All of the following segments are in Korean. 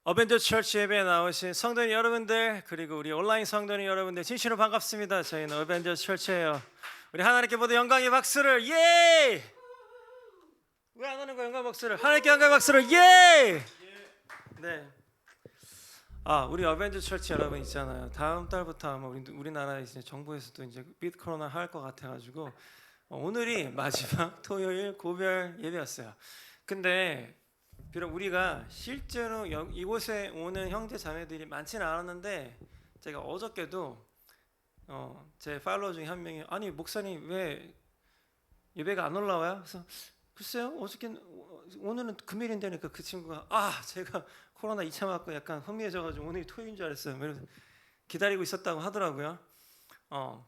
어벤져 처치 예배에 나오신 성도님 여러분들, 그리고 우리 온라인 성도님 여러분들 진심으로 반갑습니다. 저희는 어벤져 처치예요. 우리 하나님께 모두 영광의 박수를. 예! 왜 안 하는 거야? 영광 박수를. 하나님께 영광의 박수를. 예! 네. 우리 어벤져 철치 여러분 있잖아요. 다음 달부터 아마 우리나라 이제 정부에서도 이제 비트 코로나 할 것 같아가지고 오늘이 마지막 토요일 고별 예배였어요. 근데 비록 우리가 실제로 이곳에 오는 형제 자매들이 많지는 않았는데 제가 어저께도 제 팔로워 중에 한 명이 아니 목사님 왜 예배가 안 올라와요? 그래서 글쎄요 어저께 오늘은 금요일인데니까 그 친구가 제가 코로나 2차 맞고 약간 허미해져가지고 오늘이 토요일인 줄 알았어요. 이러면서 기다리고 있었다고 하더라고요.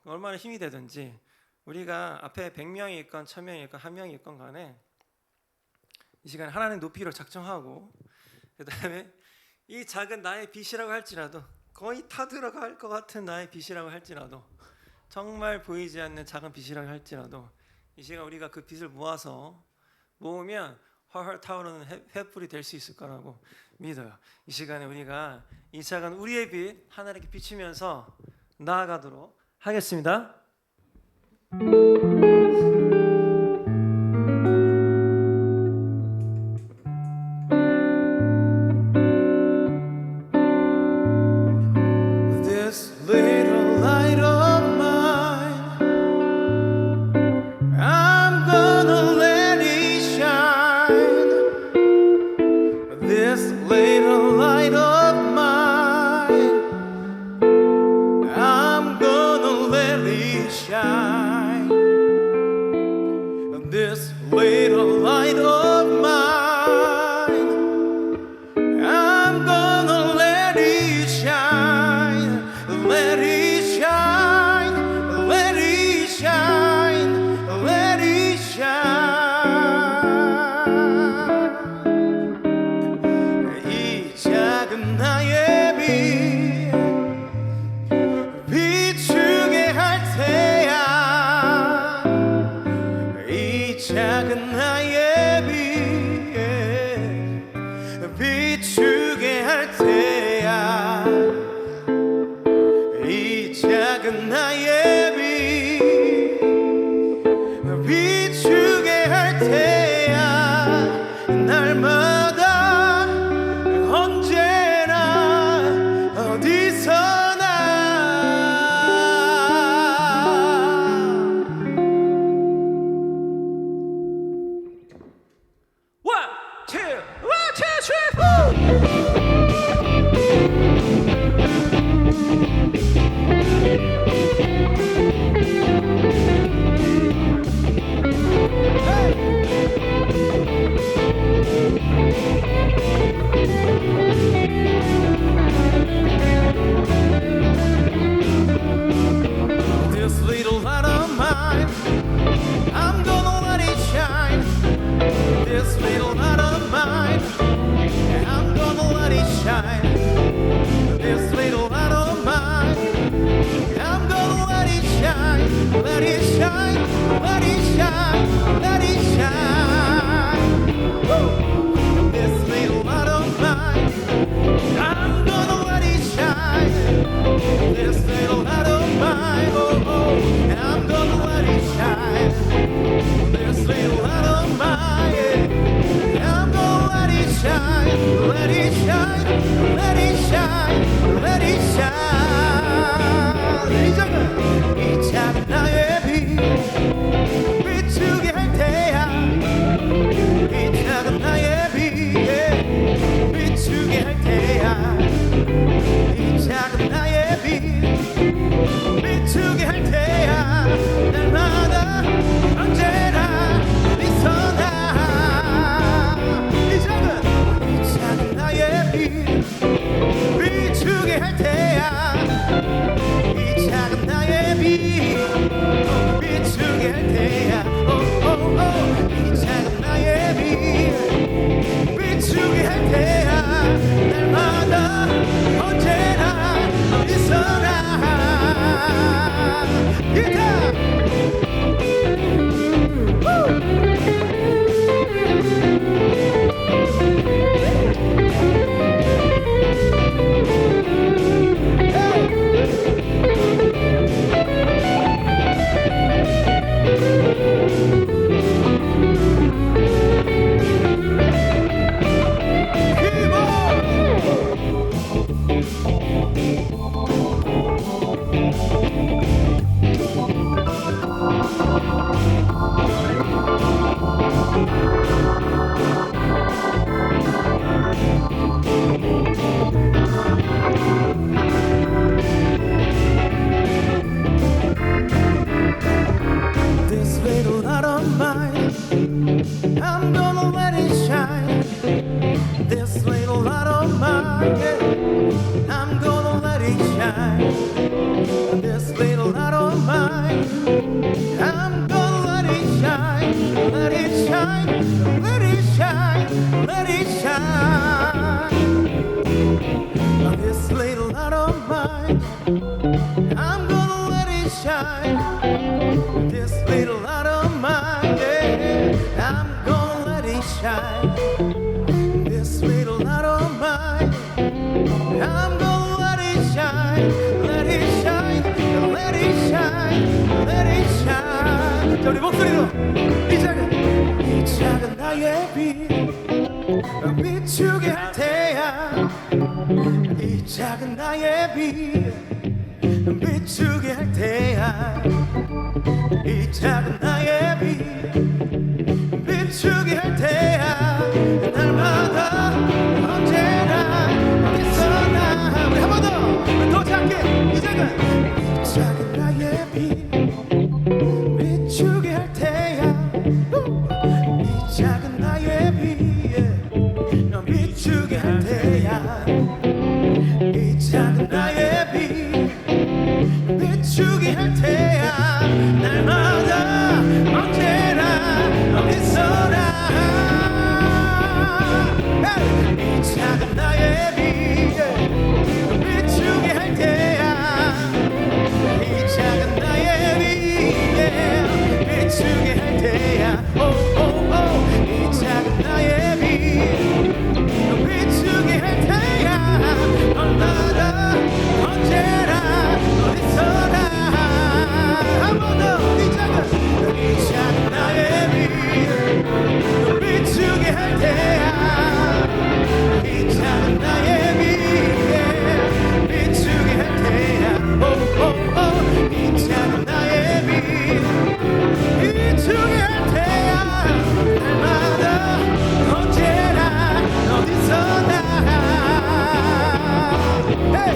얼마나 힘이 되든지 우리가 앞에 100명이 있건 1000명이 있건 1명이 있건 간에 이 시간에 하나님 높이를 작정하고 그 다음에 이 작은 나의 빚이라고 할지라도 거의 다 들어갈 것 같은 나의 빚이라고 할지라도 정말 보이지 않는 작은 빚이라고 할지라도 이 시간 우리가 그 빚을 모으면 헐헐 타오르는 횃불이 될 수 있을 거라고 믿어요. 이 시간에 우리가 이 작은 우리의 빚 하나님께 비추면서 나아가도록 하겠습니다. This little light of mine, I'm gonna let it shine. This little light of mine, I'm gonna let it shine. This little light of mine, I'm gonna let it shine. Let it shine, let it shine, let it shine. 이 작은 나의 빛 비추게 할 테야. 이 작은 나의 빛 비추게 할 테야. 이 작은 나의 빛 비추게 할 테야. 날마다 언제나 어디서나. One, two, three, four. This little light of mine, I'm gonna let it shine. This little light of mine, I'm gonna let it shine. This little light of mine, I'm gonna let it shine. Let it shine, let it shine, let it shine. Woo! This little light of mine, I'm gonna let it shine. This little light of mine, I'm gonna let it shine. This little light of mine, I'm gonna let it shine. Let it shine, let it shine, let it shine. 이 작은 나의 빛 비추게 할 테야. 이 작은 나의 빛 비추게 할 테야. 이 작은 나의 빛 비추게 할 테야. 날마다 언제나 어디서나. 이 작은 나의 빛 비추게 할 테야. 이 작은 나의 빛 비추게 할 테야. 이 작은 나의 빛 비추게 할 테야. 날마다 언제나 어디서나. 기타 gonna let it shine. This little light of mine, I'm gonna let it shine, let it shine, let it shine, let it shine. This little light of mine, I'm gonna let it shine. This little light of mine, yeah, I'm gonna let it shine. This little light of mine, I'm gonna let it shine, let it shine, let it shine, let it shine. 자, 우리 목소리로 이 작은 나의 빛 비추게 할 테야. 이 작은 나의 빛 비추게 할 테야. 이 작은 나의 빛 비추게 할 테야. 날마다 언제나 어디서나. 우리 한 번 더 작게. 이 작은 나의 빛 비추게 할 테야. 이 작은 나의 빛 비추게 할 테야. 이 작은 나의 빛 비추게 할 테야. 날마다 언제나 어디서나. 이 작은 나의 빛 비추게 할 테야. 이 작은 나의 빛 비추게 할 테야. 오오오. 이 작은 나의 빛 비추게 할 테야. 얼마나 언제나 어디서나. 한 번 더. 이 작은 나의 빛 비추게 할 테야. 이 작은 나의 빛 비추게 할 테야. 오오오. 이 작은 나의 빛 비추게 할 테야. 날마다 언제나 어디서나. Hey!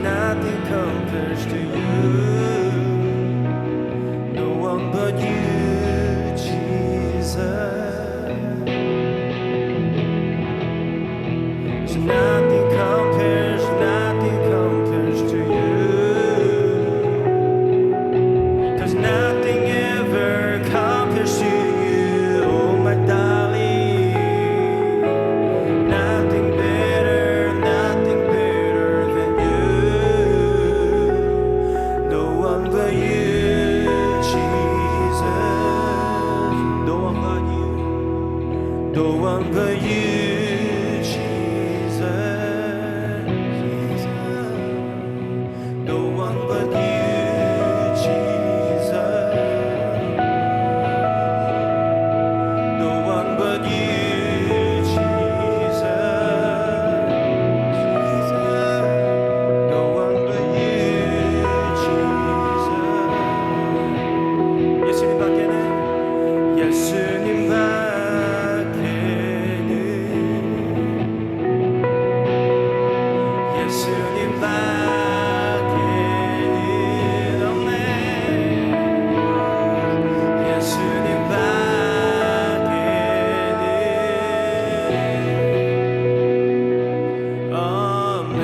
nothing compares to you. No one but you, Jesus. So nothing compares to you. 'Cause nothing ever compares to you, oh my darling. Nothing better than you. No one but you, Jesus. No one but you. No one but you, Jesus. No one but you, Jesus. No one but you, Jesus. No one but you, Jesus. 예수님 밖에는 예수님 밖에는 예수님 밖에는 없네. 예수님 밖에는 없네.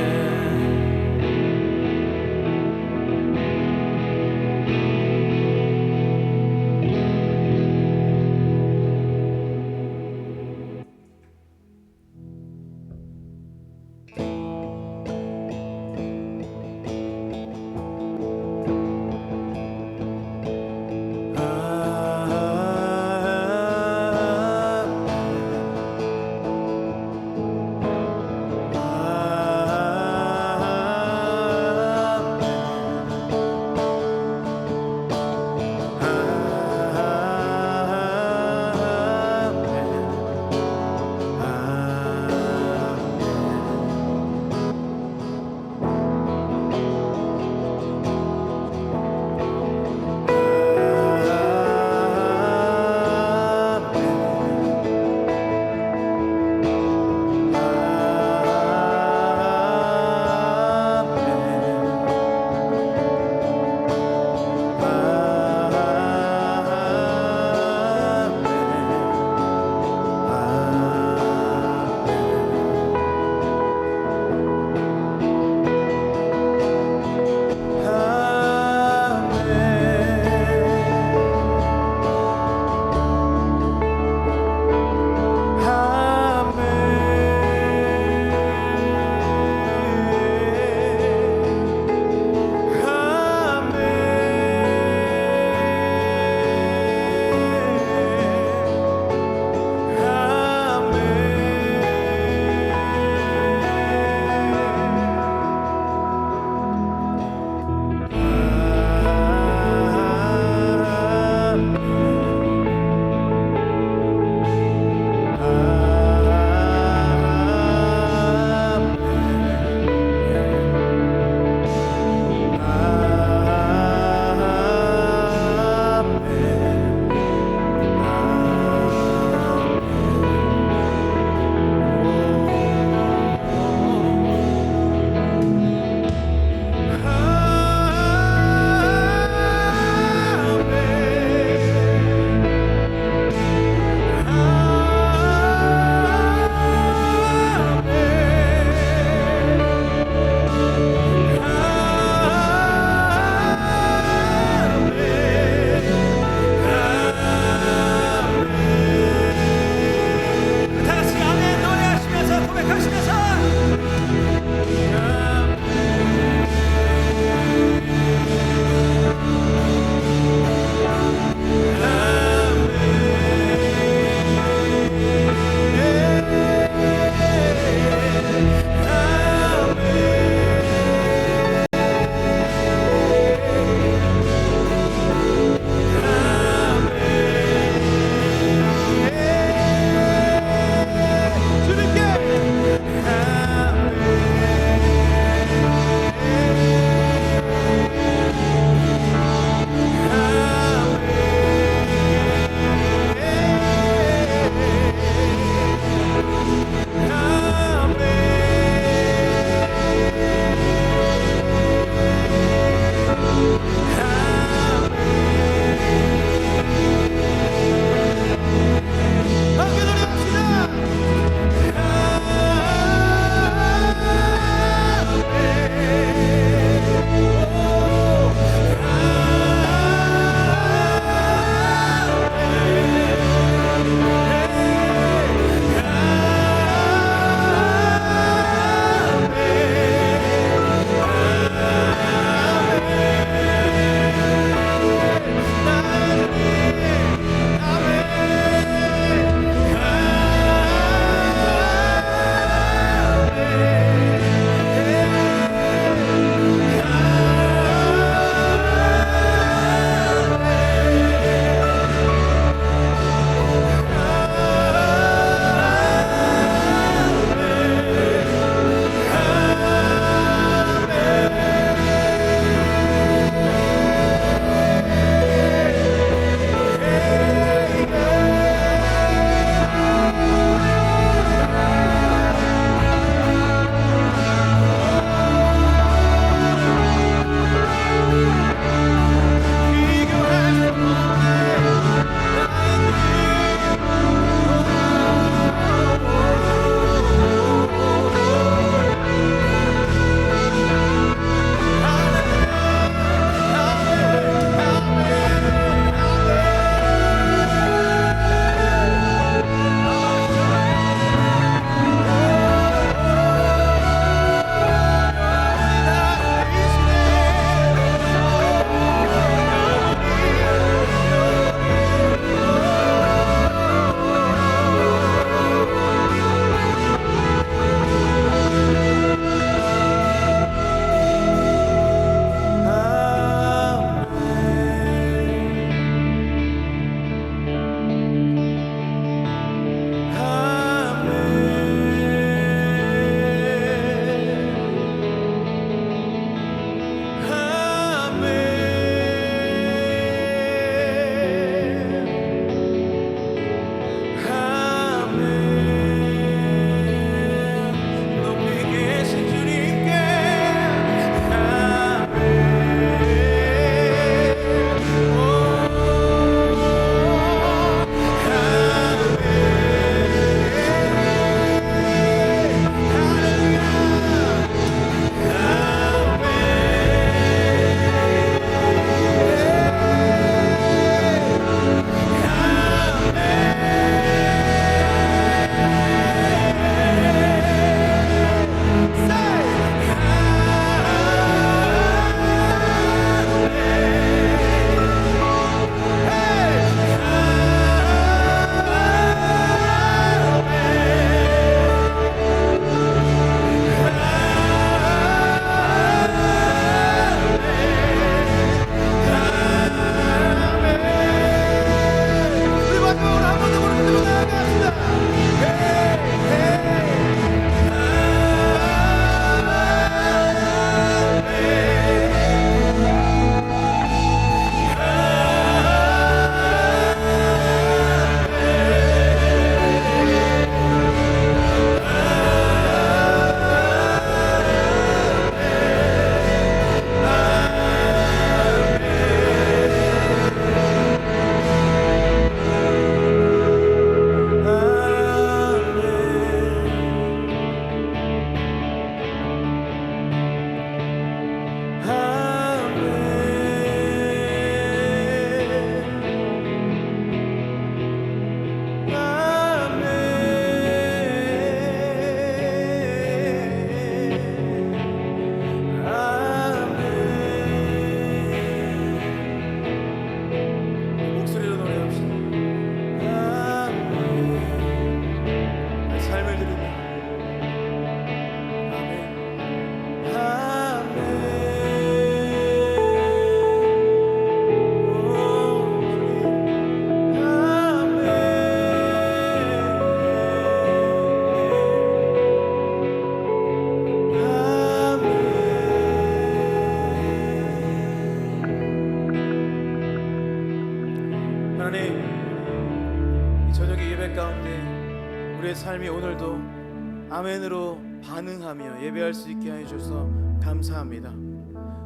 우리의 삶이 오늘도 아멘으로 반응하며 예배할 수 있게 해주셔서 감사합니다.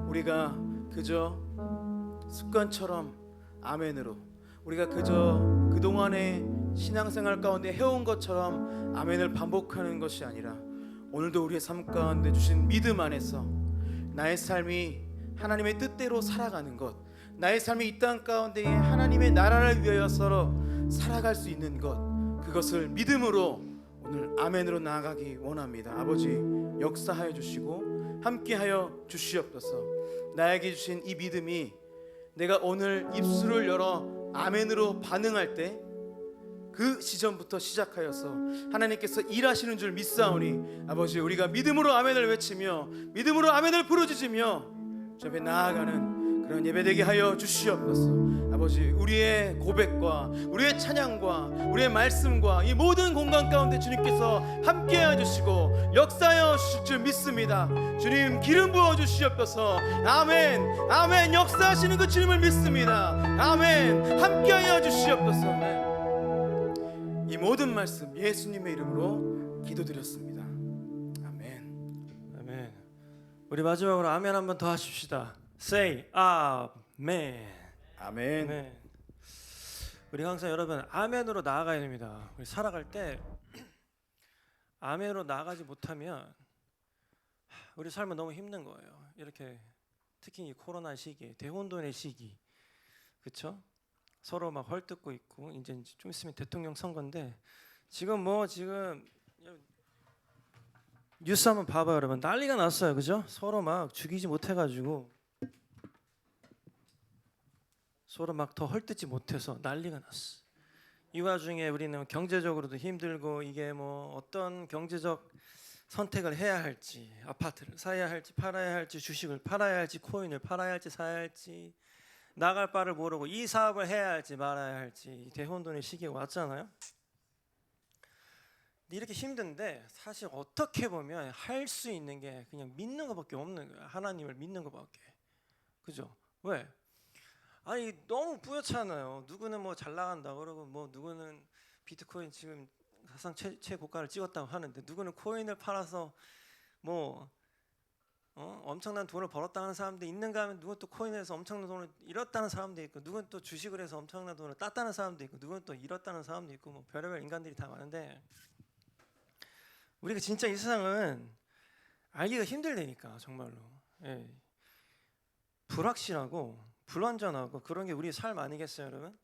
우리가 그저 습관처럼 아멘으로, 우리가 그저 그동안의 신앙생활 가운데 해온 것처럼 아멘을 반복하는 것이 아니라 오늘도 우리의 삶 가운데 주신 믿음 안에서 나의 삶이 하나님의 뜻대로 살아가는 것, 나의 삶이 이 땅 가운데에 하나님의 나라를 위하여서 살아갈 수 있는 것, 그것을 믿음으로 오늘 아멘으로 나아가기 원합니다. 아버지 역사하여 주시고 함께하여 주시옵소서. 나에게 주신 이 믿음이 내가 오늘 입술을 열어 아멘으로 반응할 때 그 시점부터 시작하여서 하나님께서 일하시는 줄 믿사오니 아버지 우리가 믿음으로 아멘을 외치며 믿음으로 아멘을 부르짖으며 주 앞에 나아가는 그런 예배되게 하여 주시옵소서. 아버지 우리의 고백과 우리의 찬양과 우리의 말씀과 이 모든 공간 가운데 주님께서 함께해 주시고 역사하여 주실 줄 믿습니다. 주님 기름 부어 주시옵소서. 아멘 아멘. 역사하시는 그 주님을 믿습니다. 아멘. 함께하여 주시옵소서. 이 모든 말씀 예수님의 이름으로 기도드렸습니다. 아멘. 아멘. 우리 마지막으로 아멘 한번 더 하십시다. Say 아멘. 아멘. 아멘. 우리 항상 여러분 아멘으로 나아가야 됩니다. 우리 살아갈 때 아멘으로 나아가지 못하면 우리 삶은 너무 힘든 거예요. 이렇게 특히 이 코로나 시기, 대혼돈의 시기, 그렇죠? 서로 막 헐뜯고 있고 이제 좀 있으면 대통령 선거인데 지금 뉴스 한번 봐봐요, 여러분. 난리가 났어요, 그죠? 서로 막 죽이지 못해가지고 서로 막 더 헐뜯지 못해서 난리가 났어. 이 와중에 우리는 경제적으로도 힘들고 이게 뭐 어떤 경제적 선택을 해야 할지, 아파트를 사야 할지 팔아야 할지 주식을 팔아야 할지 코인을 팔아야 할지 사야 할지 나갈 바를 모르고 이 사업을 해야 할지 말아야 할지 대혼돈의 시기가 왔잖아요. 이렇게 힘든데 사실 어떻게 보면 할 수 있는 게 그냥 믿는 것밖에 없는 거야. 하나님을 믿는 것밖에. 그죠? 왜? 아니 너무 뿌옇잖아요. 누구는 뭐 잘 나간다 그러고 뭐 누구는 비트코인 지금 사상 최고가를 찍었다고 하는데 누구는 코인을 팔아서 뭐 엄청난 돈을 벌었다 하는 사람도 있는가 하면 누구는 또 코인에서 엄청난 돈을 잃었다는 사람도 있고 누구는 또 주식을 해서 엄청난 돈을 땄다는 사람도 있고 누구는 또 잃었다는 사람도 있고 뭐 별의별 인간들이 다 많은데 우리가 진짜 이 세상은 알기가 힘들다니까 정말로. 예. 불확실하고 불완전하고 그런 게 우리 삶 아니겠어요 여러분?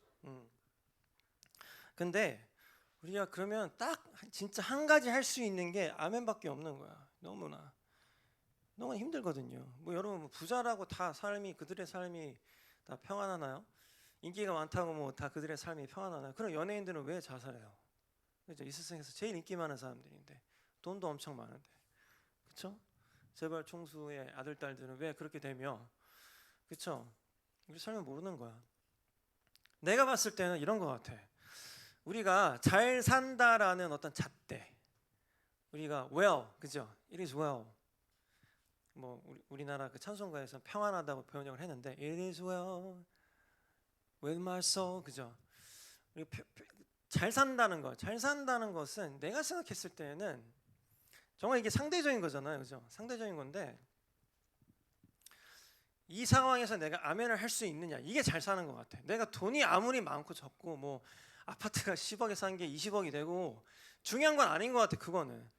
근데 우리가 그러면 딱 진짜 한 가지 할 수 있는 게 아멘밖에 없는 거야. 너무나 힘들거든요. 뭐 여러분 부자라고 다 삶이 그들의 삶이 다 평안하나요? 인기가 많다고 뭐 다 그들의 삶이 평안하나요? 그럼 연예인들은 왜 자살해요? 그죠? 이 세상에서 제일 인기 많은 사람들인데 돈도 엄청 많은데, 그렇죠? 재벌 총수의 아들 딸들은 왜 그렇게 되며, 그렇죠? 우리 삶을 모르는 거야. 내가 봤을 때는 이런 것 같아. 우리가 잘 산다라는 어떤 잣대, 우리가 well, 그죠? It is well. 뭐 우리나라 그 찬송가에서 평안하다고 번역을 했는데 It is well with my soul, 그죠? 잘 산다는 것, 잘 산다는 것은 내가 생각했을 때는 정말 이게 상대적인 거잖아요, 그죠? 상대적인 건데 이 상황에서 내가 아멘을 할 수 있느냐, 이게 잘 사는 것 같아. 내가 돈이 아무리 많고 적고 뭐 아파트가 10억에 산 게 20억이 되고 중요한 건 아닌 것 같아. 그거는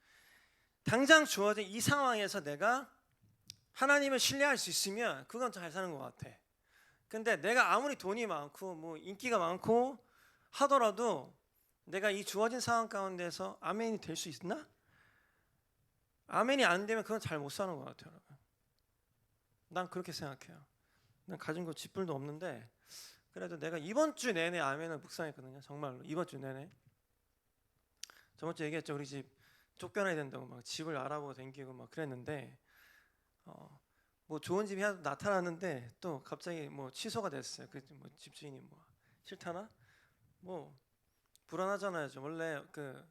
당장 주어진 이 상황에서 내가 하나님을 신뢰할 수 있으면 그건 잘 사는 것 같아. 근데 내가 아무리 돈이 많고 뭐 인기가 많고 하더라도 내가 이 주어진 상황 가운데서 아멘이 될 수 있나? 아멘이 안 되면 그건 잘 못 사는 것 같아요, 여러분. 난 그렇게 생각해요. 난 가진 거 쥐뿔도 없는데 그래도 내가 이번 주 내내 아멘을 묵상했거든요. 정말로 이번 주 내내. 저번 주 얘기했죠. 우리 집 쫓겨나야 된다고 막 집을 알아보고 댕기고 막 그랬는데 뭐 좋은 집이 하나 나타났는데 또 갑자기 뭐 취소가 됐어요. 그 뭐 집주인이 뭐 싫다나 뭐 불안하잖아요. 원래 그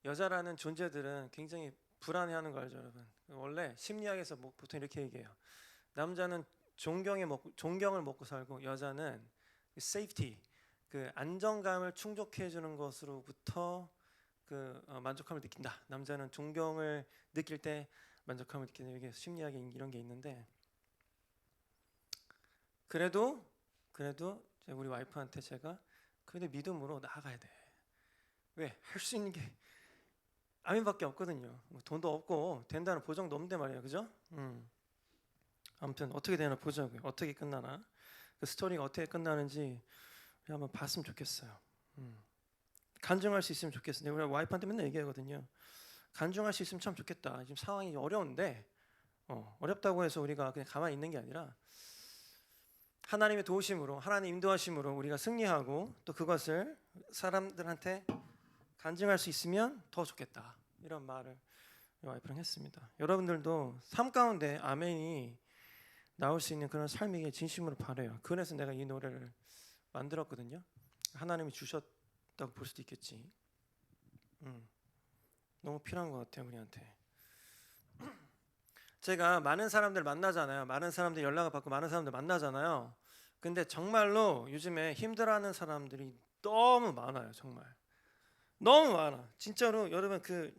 여자라는 존재들은 굉장히 불안해하는 거 알죠, 여러분? 원래 심리학에서 뭐 보통 이렇게 얘기해요. 남자는 존경을 먹고 살고 여자는 safety, 그 안정감을 충족해 주는 것으로부터 만족함을 느낀다. 남자는 존경을 느낄 때 만족함을 느끼는 이게 심리학에 이런 게 있는데 그래도 우리 와이프한테 제가 그래도 믿음으로 나아가야 돼. 왜? 할 수 있는 게 아멘밖에 없거든요. 뭐 돈도 없고 된다는 보장도 없는데 말이야, 그죠? 아무튼 어떻게 되나 보자고요. 어떻게 끝나나 그 스토리가 어떻게 끝나는지 한번 봤으면 좋겠어요. 간증할 수 있으면 좋겠어요. 우리 와이프한테 맨날 얘기하거든요. 간증할 수 있으면 참 좋겠다. 지금 상황이 어려운데 어렵다고 해서 우리가 그냥 가만히 있는 게 아니라 하나님의 도우심으로 하나님 인도하심으로 우리가 승리하고 또 그것을 사람들한테 간증할 수 있으면 더 좋겠다. 이런 말을 와이프랑 했습니다. 여러분들도 삶 가운데 아멘이 나올 수 있는 그런 삶이길 진심으로 바라요. 그래서 내가 이 노래를 만들었거든요. 하나님이 주셨다고 볼 수도 있겠지. 너무 필요한 것 같아요, 우리한테. 제가 많은 사람들 만나잖아요. 많은 사람들 연락을 받고 많은 사람들 만나잖아요. 근데 정말로 요즘에 힘들어하는 사람들이 너무 많아요. 정말 너무 많아. 진짜로 여러분 그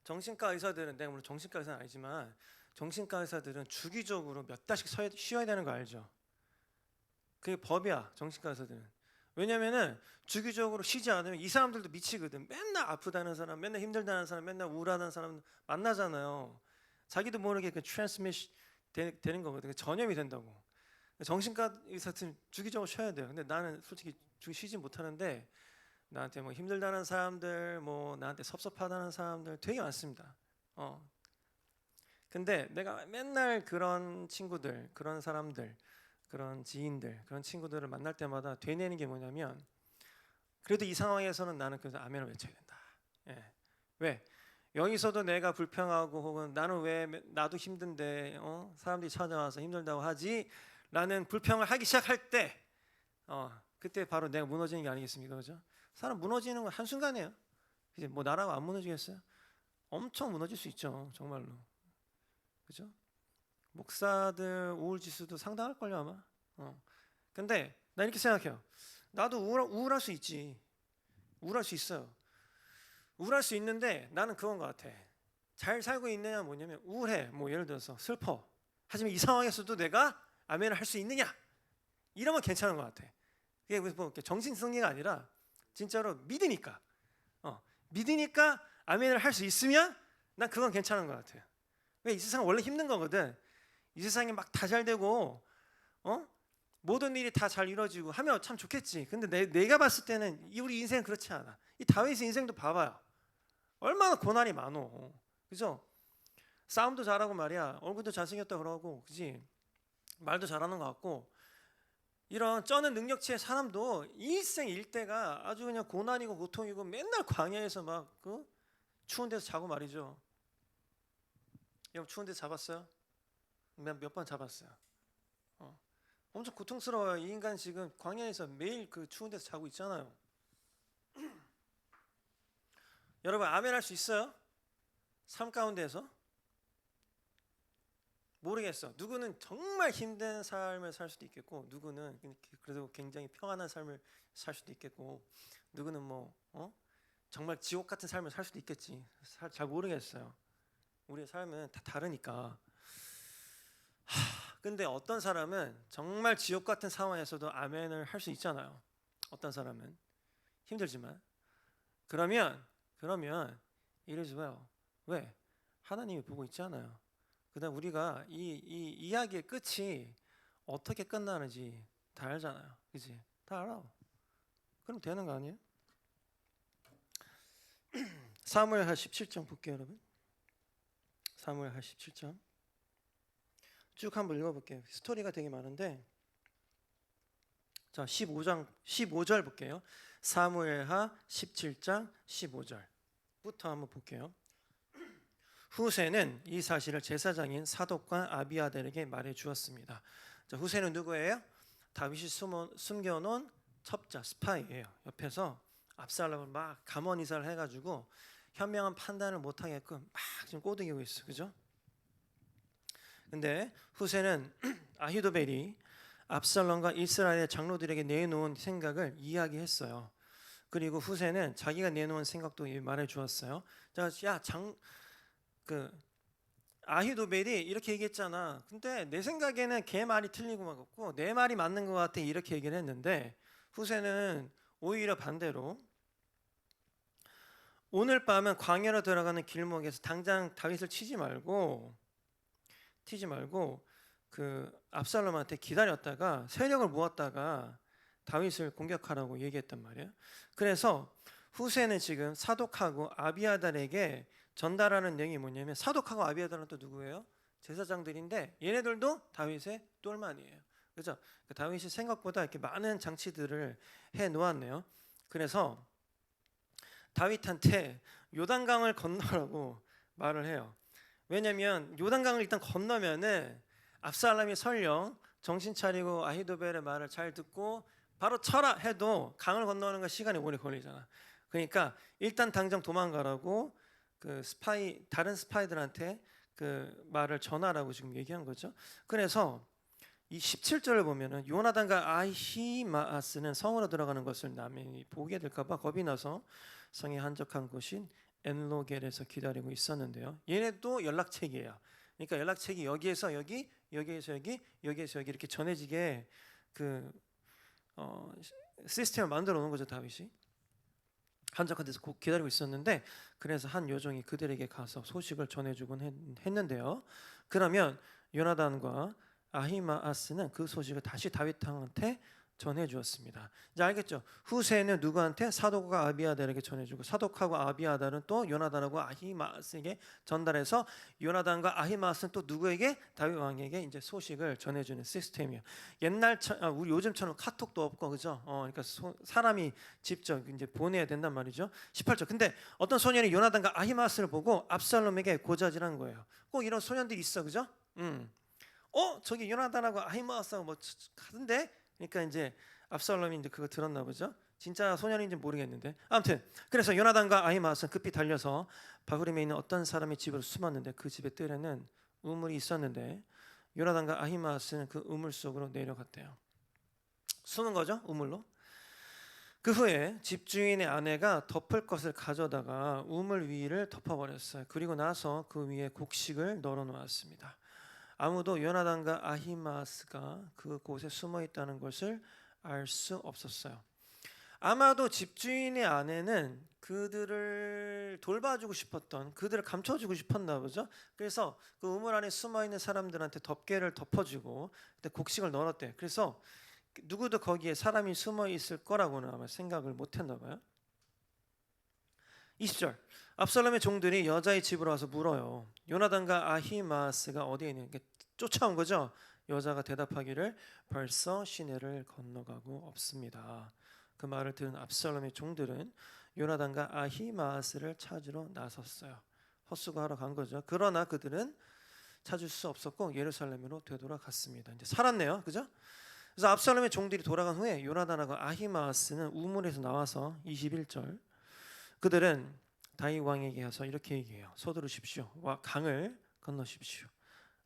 정신과 의사들은 내가 물론 정신과 의사는 아니지만 정신과 의사들은 주기적으로 몇 달씩 쉬어야 되는 거 알죠? 그게 법이야. 정신과 의사들은. 왜냐면은 주기적으로 쉬지 않으면 이 사람들도 미치거든. 맨날 아프다는 사람, 맨날 힘들다는 사람, 맨날 우울하다는 사람 만나잖아요. 자기도 모르게 그 트랜스미시 되는 거거든. 전염이 된다고. 정신과 의사들은 주기적으로 쉬어야 돼요. 근데 나는 솔직히 주기 쉬지 못하는데 나한테 뭐 힘들다는 사람들, 뭐 나한테 섭섭하다는 사람들 되게 많습니다. 근데 내가 맨날 그런 친구들, 그런 사람들, 그런 지인들, 그런 친구들을 만날 때마다 되뇌는 게 뭐냐면 그래도 이 상황에서는 나는 그래서 아멘을 외쳐야 된다. 예. 왜? 여기서도 내가 불평하고 혹은 나는 왜 나도 힘든데 사람들이 찾아와서 힘들다고 하지? 라는 불평을 하기 시작할 때 그때 바로 내가 무너지는 게 아니겠습니까? 그죠? 사람 무너지는 건 한순간이에요. 이제 뭐 나라가 안 무너지겠어요? 엄청 무너질 수 있죠. 정말로. 그죠? 목사들 우울 지수도 상당할걸요 아마. 근데 나 이렇게 생각해요. 나도 우울할 수 있지. 우울할 수 있어요. 우울할 수 있는데 나는 그건 것 같아. 잘 살고 있느냐 뭐냐면 우울해. 뭐 예를 들어서 슬퍼. 하지만 이 상황에서도 내가 아멘을 할 수 있느냐? 이러면 괜찮은 것 같아. 그게 뭐 정신 승리가 아니라 진짜로 믿으니까. 믿으니까 아멘을 할 수 있으면 난 그건 괜찮은 것 같아요. 왜 이 세상 원래 힘든 거거든. 이 세상에 막 다 잘 되고 모든 일이 다 잘 이루어지고 하면 참 좋겠지. 근데 내가 봤을 때는 우리 인생은 그렇지 않아. 이 다윗의 인생도 봐봐요. 얼마나 고난이 많어. 그죠? 싸움도 잘하고 말이야. 얼굴도 잘생겼다 그러고, 그지? 말도 잘하는 것 같고 이런 쩌는 능력치의 사람도 일생 일대가 아주 그냥 고난이고 고통이고 맨날 광야에서 막 추운 데서 자고 말이죠. 여러분 추운 데서 자봤어요? 몇 번 자봤어요. 엄청 고통스러워요. 이 인간 지금 광야에서 매일 그 추운 데서 자고 있잖아요. 여러분 아멘 할 수 있어요? 삶 가운데에서? 모르겠어. 누구는 정말 힘든 삶을 살 수도 있겠고 누구는 그래도 굉장히 평안한 삶을 살 수도 있겠고 누구는 뭐 정말 지옥 같은 삶을 살 수도 있겠지. 잘 모르겠어요. 우리의 삶은 다 다르니까. 근데 어떤 사람은 정말 지옥 같은 상황에서도 아멘을 할 수 있잖아요. 어떤 사람은 힘들지만 그러면 이래줘요. 왜? 하나님이 보고 있잖아요. 그다음 우리가 이 이야기의 끝이 어떻게 끝나는지 다 알잖아요. 그지? 다 알아. 그럼 되는 거 아니에요? 사무엘하 17장 볼게요, 여러분. 사무엘하 17장 쭉 한번 읽어볼게요. 스토리가 되게 많은데 자 15절 볼게요. 사무엘하 17장 15절부터 한번 볼게요. 후세는 이 사실을 제사장인 사독과 아비아델에게 말해 주었습니다. 자, 후세는 누구예요? 다윗이 숨겨놓은 첩자 스파이예요. 옆에서 압살롬을 막 감언이사를 해가지고 현명한 판단을 못하게끔 막 지금 꼬드기고 있어, 그죠? 근데 후세는 아히도벨이 압살롬과 이스라엘 장로들에게 내놓은 생각을 이야기했어요. 그리고 후세는 자기가 내놓은 생각도 말해 주었어요. 자, 그 아히도벨이 이렇게 얘기했잖아. 근데 내 생각에는 걔 말이 틀리고 막 없고 내 말이 맞는 것 같아 이렇게 얘기를 했는데 후세는 오히려 반대로 오늘 밤은 광야로 들어가는 길목에서 당장 다윗을 튀지 말고 그 압살롬한테 기다렸다가 세력을 모았다가 다윗을 공격하라고 얘기했단 말이에요. 그래서 후세는 지금 사독하고 아비아달에게 전달하는 내용이 뭐냐면 사독하고 아비아달은 또 누구예요? 제사장들인데 얘네들도 다윗의 똘만이에요. 그죠? 다윗이 생각보다 이렇게 많은 장치들을 해 놓았네요. 그래서 다윗한테 요단강을 건너라고 말을 해요. 왜냐면 요단강을 일단 건너면은 압살롬이 설령 정신 차리고 아히도벨의 말을 잘 듣고 바로 쳐라 해도 강을 건너는 거 시간이 오래 걸리잖아. 그러니까 일단 당장 도망가라고 그 다른 스파이들한테 그 말을 전하라고 지금 얘기한 거죠. 그래서 이 17절을 보면은 요나단과 아히마아스는 성으로 들어가는 것을 남이 보게 될까봐 겁이 나서 성에 한적한 곳인 엔로겔에서 기다리고 있었는데요. 얘네도 연락책이에요. 그러니까 연락책이 여기에서 여기, 여기에서 여기, 여기에서 여기 이렇게 전해지게 그 시스템을 만들어 놓은 거죠. 다윗이 한적한 데서 기다리고 있었는데 그래서 한 요정이 그들에게 가서 소식을 전해주곤 했는데요. 그러면 요나단과 아히마아스는 그 소식을 다시 다윗한테 전해주었습니다. 이제 알겠죠? 후세는 누구한테? 사독과 아비아달에게 전해주고 사독하고 아비아달은 또 요나단하고 아히마아스에게 전달해서 요나단과 아히마아스는 또 누구에게? 다윗 왕에게 이제 소식을 전해주는 시스템이에요. 우리 요즘처럼 카톡도 없고 그죠? 그러니까 사람이 직접 이제 보내야 된단 말이죠. 18절. 근데 어떤 소년이 요나단과 아히마아스를 보고 압살롬에게 고자질한 거예요. 꼭 이런 소년들이 있어, 그죠? 저기 요나단하고 아히마아스하고 뭐 가던데? 그러니까 이제 압살롬이 이제 그거 들었나 보죠. 진짜 소년인지 모르겠는데 아무튼 그래서 요나단과 아히마아스는 급히 달려서 바후림에 있는 어떤 사람의 집으로 숨었는데 그 집의 뜰에는 우물이 있었는데 요나단과 아히마아스는 그 우물 속으로 내려갔대요. 숨은 거죠, 우물로. 그 후에 집주인의 아내가 덮을 것을 가져다가 우물 위를 덮어버렸어요. 그리고 나서 그 위에 곡식을 널어놓았습니다. 아무도 요나단과 아히마아스가 그곳에 숨어 있다는 것을 알 수 없었어요. 아마도 집주인의 아내는 그들을 돌봐주고 싶었던, 그들을 감춰주고 싶었나 보죠. 그래서 그 우물 안에 숨어 있는 사람들한테 덮개를 덮어주고 그때 곡식을 널었대. 그래서 누구도 거기에 사람이 숨어 있을 거라고는 아마 생각을 못했나 봐요. 20절. 압살롬의 종들이 여자의 집으로 와서 물어요. 요나단과 아히마아스가 어디에 있는가? 쫓아온 거죠. 여자가 대답하기를 벌써 시내를 건너가고 없습니다. 그 말을 들은 압살롬의 종들은 요나단과 아히마아스를 찾으러 나섰어요. 헛수고하러 간 거죠. 그러나 그들은 찾을 수 없었고 예루살렘으로 되돌아갔습니다. 이제 살았네요, 그죠? 그래서 압살롬의 종들이 돌아간 후에 요나단하고 아히마아스는 우물에서 나와서 21절 그들은 다윗 왕에게 가서 이렇게 얘기해요. 서두르십시오. 강을 건너십시오.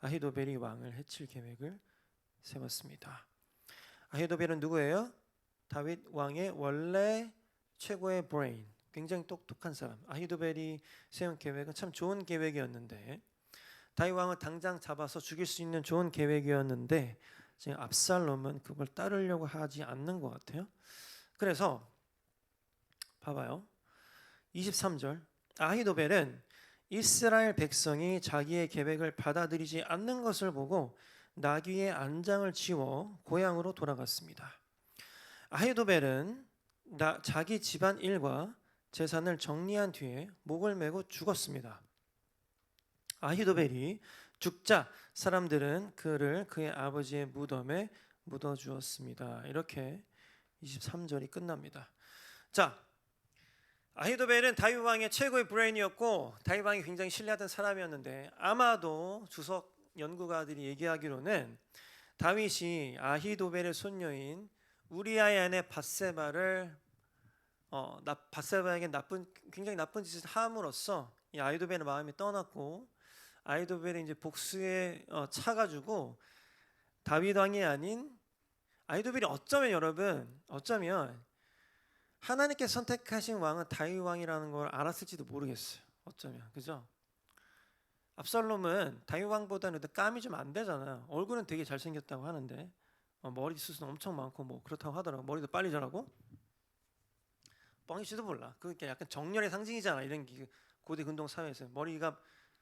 아히도벨이 왕을 해칠 계획을 세웠습니다. 아히도벨은 누구예요? 다윗 왕의 원래 최고의 브레인, 굉장히 똑똑한 사람. 아히도벨이 세운 계획은 참 좋은 계획이었는데 다윗 왕을 당장 잡아서 죽일 수 있는 좋은 계획이었는데 지금 압살롬은 그걸 따르려고 하지 않는 것 같아요. 그래서 봐봐요. 23절. 아히도벨은 이스라엘 백성이 자기의 계획을 받아들이지 않는 것을 보고 나귀의 안장을 치워 고향으로 돌아갔습니다. 아히도벨은 자기 집안 일과 재산을 정리한 뒤에 목을 메고 죽었습니다. 아히도벨이 죽자 사람들은 그를 그의 아버지의 무덤에 묻어주었습니다. 이렇게 23절이 끝납니다. 자, 아히도벨은 다윗 왕의 최고의 브레인이었고 다윗 왕이 굉장히 신뢰하던 사람이었는데 아마도 주석 연구가들이 얘기하기로는 다윗이 아히도벨의 손녀인 우리아의 아내 밧세바를 밧세바에게 굉장히 나쁜 짓을 함으로써 이 아히도벨의 마음이 떠났고 아히도벨이 이제 복수에 차가지고 다윗 왕이 아닌 아히도벨이 어쩌면 하나님께서 선택하신 왕은 다윗 왕이라는 걸 알았을지도 모르겠어요. 어쩌면 그죠? 압살롬은 다윗 왕보다는 까미 좀 안 되잖아요. 얼굴은 되게 잘생겼다고 하는데 머리숱은 엄청 많고 뭐 그렇다고 하더라고. 머리도 빨리 자라고. 뻥일지도 몰라. 그게 약간 정렬의 상징이잖아. 이런 고대 근동 사회에서 머리가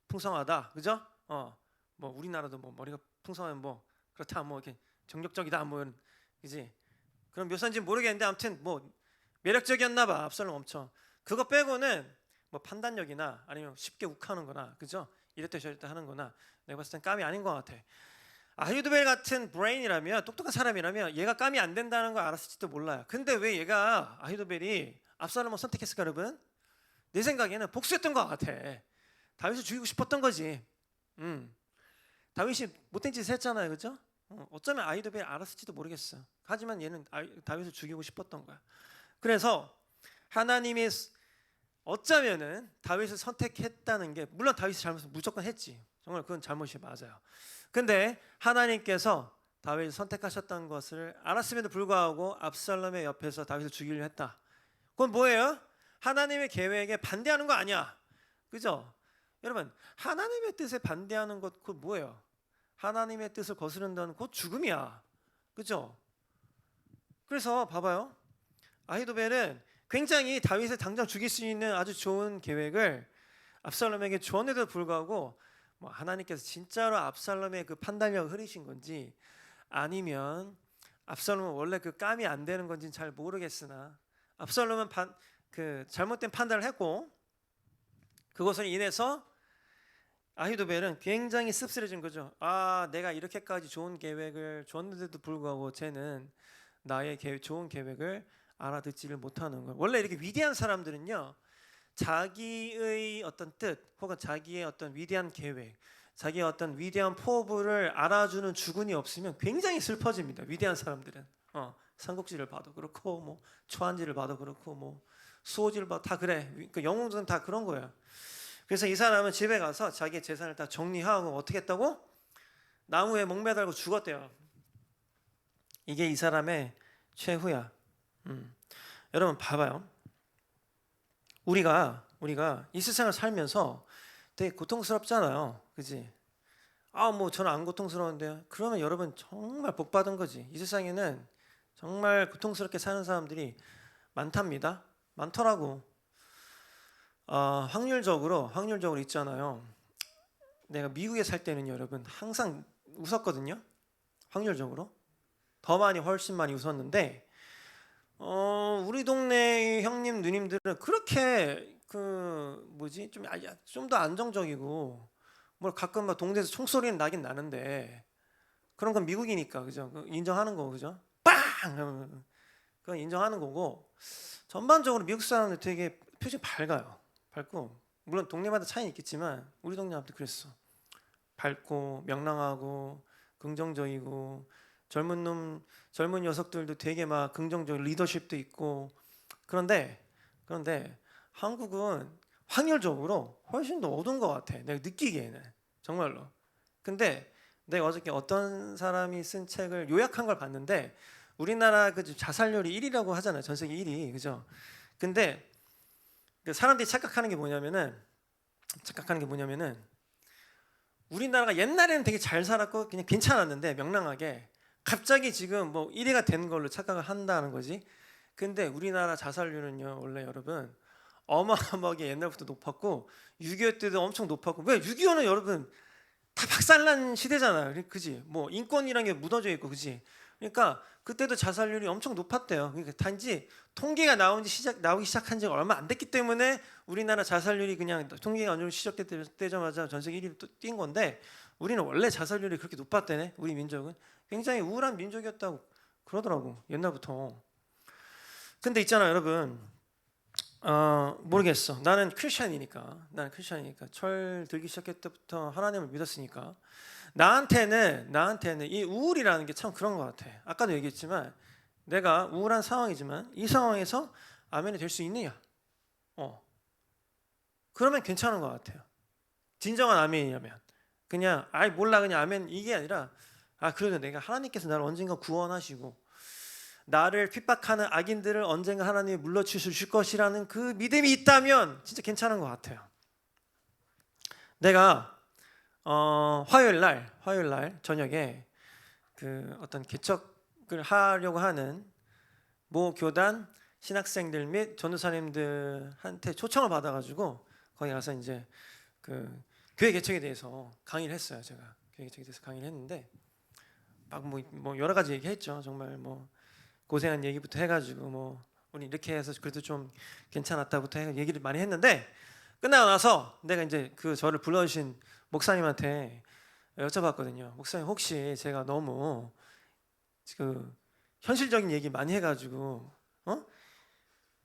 풍성하다, 그죠? 뭐 우리나라도 뭐 머리가 풍성하면 뭐 그렇다, 뭐 이렇게 정력적이다, 뭐 이런, 그지? 그런 묘사인지 모르겠는데 아무튼 뭐 매력적이었나 봐. 압살롬 엄청. 그거 빼고는 뭐 판단력이나 아니면 쉽게 욱하는거나, 그죠? 이랬다 저랬다 하는거나 내가 봤을 땐 까미 아닌 것 같아. 아히도벨 같은 브레인이라면, 똑똑한 사람이라면 얘가 까미 안 된다는 걸 알았을지도 몰라요. 근데 왜 얘가 아히도벨이 압살롬을 선택했을까? 여러분, 내 생각에는 복수했던 것 같아. 다윗을 죽이고 싶었던 거지. 다윗이 못된 짓을 했잖아요, 그죠? 어쩌면 아히도벨이 알았을지도 모르겠어. 하지만 얘는 다윗을 죽이고 싶었던 거야. 그래서 하나님이 어쩌면은 다윗을 선택했다는 게, 물론 다윗이 잘못을 무조건 했지. 정말 그건 잘못이 맞아요. 근데 하나님께서 다윗을 선택하셨던 것을 알았음에도 불구하고 압살롬의 옆에서 다윗을 죽이려 했다. 그건 뭐예요? 하나님의 계획에 반대하는 거 아니야, 그죠? 여러분, 하나님의 뜻에 반대하는 것, 그건 뭐예요? 하나님의 뜻을 거스른다는 곧 죽음이야, 그죠? 그래서 봐봐요. 아히도벨은 굉장히 다윗을 당장 죽일 수 있는 아주 좋은 계획을 압살롬에게 주었는데도 불구하고, 뭐 하나님께서 진짜로 압살롬의 그 판단력을 흐리신 건지, 아니면 압살롬은 원래 그 까미 안 되는 건지는 잘 모르겠으나, 압살롬은 그 잘못된 판단을 했고, 그것을 인해서 아히도벨은 굉장히 씁쓸해진 거죠. 내가 이렇게까지 좋은 계획을 줬는데도 불구하고 쟤는 나의 좋은 계획을 알아듣지를 못하는 거예요. 원래 이렇게 위대한 사람들은요, 자기의 어떤 뜻 혹은 자기의 어떤 위대한 계획, 자기의 어떤 위대한 포부를 알아주는 주군이 없으면 굉장히 슬퍼집니다. 위대한 사람들은 삼국지를 봐도 그렇고, 뭐 초한지를 봐도 그렇고, 뭐 수호지를 봐도 다 그래. 그 영웅들은 다 그런 거야. 그래서 이 사람은 집에 가서 자기의 재산을 다 정리하고 어떻게 했다고? 나무에 목매달고 죽었대요. 이게 이 사람의 최후야. 여러분 봐봐요. 우리가 이 세상을 살면서 되게 고통스럽잖아요, 그지? 뭐 저는 안 고통스러운데요. 그러면 여러분 정말 복 받은 거지. 이 세상에는 정말 고통스럽게 사는 사람들이 많답니다. 많더라고. 확률적으로 있잖아요. 내가 미국에 살 때는 여러분 항상 웃었거든요. 확률적으로 훨씬 많이 웃었는데, 우리 동네 형님 누님들은 그렇게 좀 더 안정적이고, 뭐 가끔 막 동네에서 총소리는 나긴 나는데, 그런 건 미국이니까, 그죠? 인정하는 거, 그죠? 빵! 그건 인정하는 거고, 전반적으로 미국 사람들 되게 표정이 밝고, 물론 동네마다 차이는 있겠지만 우리 동네 아무튼 그랬어. 밝고 명랑하고 긍정적이고, 젊은 녀석들도 되게 막 긍정적 리더십도 있고. 그런데 한국은 확률적으로 훨씬 더 어두운 것 같아, 내가 느끼기에는. 정말로. 근데 내가 어저께 어떤 사람이 쓴 책을 요약한 걸 봤는데, 우리나라 그 자살률이 1위라고 하잖아요, 전 세계 1위, 그죠? 근데 그 사람들이 착각하는 게 뭐냐면은 우리나라가 옛날에는 되게 잘 살았고 그냥 괜찮았는데, 명랑하게, 갑자기 지금 뭐 1위가 된 걸로 착각을 한다는 거지. 근데 우리나라 자살률은요, 원래 여러분 어마어마하게 옛날부터 높았고, 6.25 때도 엄청 높았고. 왜? 6.25는 여러분 다 박살난 시대잖아요, 그지? 뭐 인권이란 게 묻어져 있고, 그지? 그러니까 그때도 자살률이 엄청 높았대요. 그러니까 단지 통계가 나오기 시작한 지가 얼마 안 됐기 때문에 우리나라 자살률이 그냥 통계가 어느 정도 시작되자마자 전 세계 1위로 뛴 건데, 우리는 원래 자살률이 그렇게 높았대네. 우리 민족은 굉장히 우울한 민족이었다고 그러더라고, 옛날부터. 근데 있잖아요, 여러분. 모르겠어. 나는 크리스천이니까 철 들기 시작할 때부터 하나님을 믿었으니까, 나한테는 이 우울이라는 게 참 그런 것 같아. 아까도 얘기했지만 내가 우울한 상황이지만 이 상황에서 아멘이 될 수 있느냐? 그러면 괜찮은 것 같아요. 진정한 아멘이라면. 그냥 몰라 그냥 아멘, 이게 아니라 그래도 내가 하나님께서 나를 언젠가 구원하시고 나를 핍박하는 악인들을 언젠가 하나님이 물리칠 것이라는 그 믿음이 있다면 진짜 괜찮은 것 같아요. 내가 화요일 날 저녁에 그 어떤 개척을 하려고 하는 모 교단 신학생들 및 전도사님들한테 초청을 받아가지고 거기 가서 이제 그 교회 개척에 대해서 강의를 했어요. 제가 교회 개척에 대해서 강의를 했는데 막 뭐 여러 가지 얘기했죠. 정말 뭐 고생한 얘기부터 해가지고 뭐 우리 이렇게 해서 그래도 좀 괜찮았다부터 해 얘기를 많이 했는데 끝나고 나서 내가 이제 그 저를 불러주신 목사님한테 여쭤봤거든요. 목사님 혹시 제가 너무 그 현실적인 얘기 많이 해가지고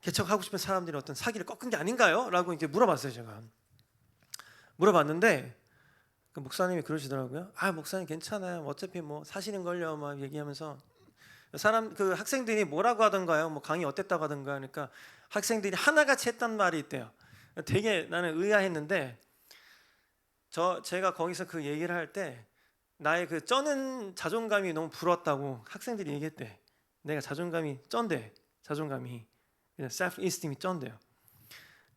개척하고 싶은 사람들이 어떤 사기를 꺾은 게 아닌가요? 라고 이제 물어봤어요. 제가 물어봤는데 그 목사님이 그러시더라고요. 아 목사님 괜찮아요. 어차피 뭐 사시는 걸요. 막 얘기하면서 사람 그 학생들이 뭐라고 하던가요? 뭐 강의 어땠다고 하던가 하니까 학생들이 하나같이 했단 말이 있대요. 되게 나는 의아했는데 제가 거기서 그 얘기를 할 때 나의 그 쩌는 자존감이 너무 부러웠다고 학생들이 얘기했대. 내가 자존감이 쩐대. 자존감이 self esteem이 쩐대요.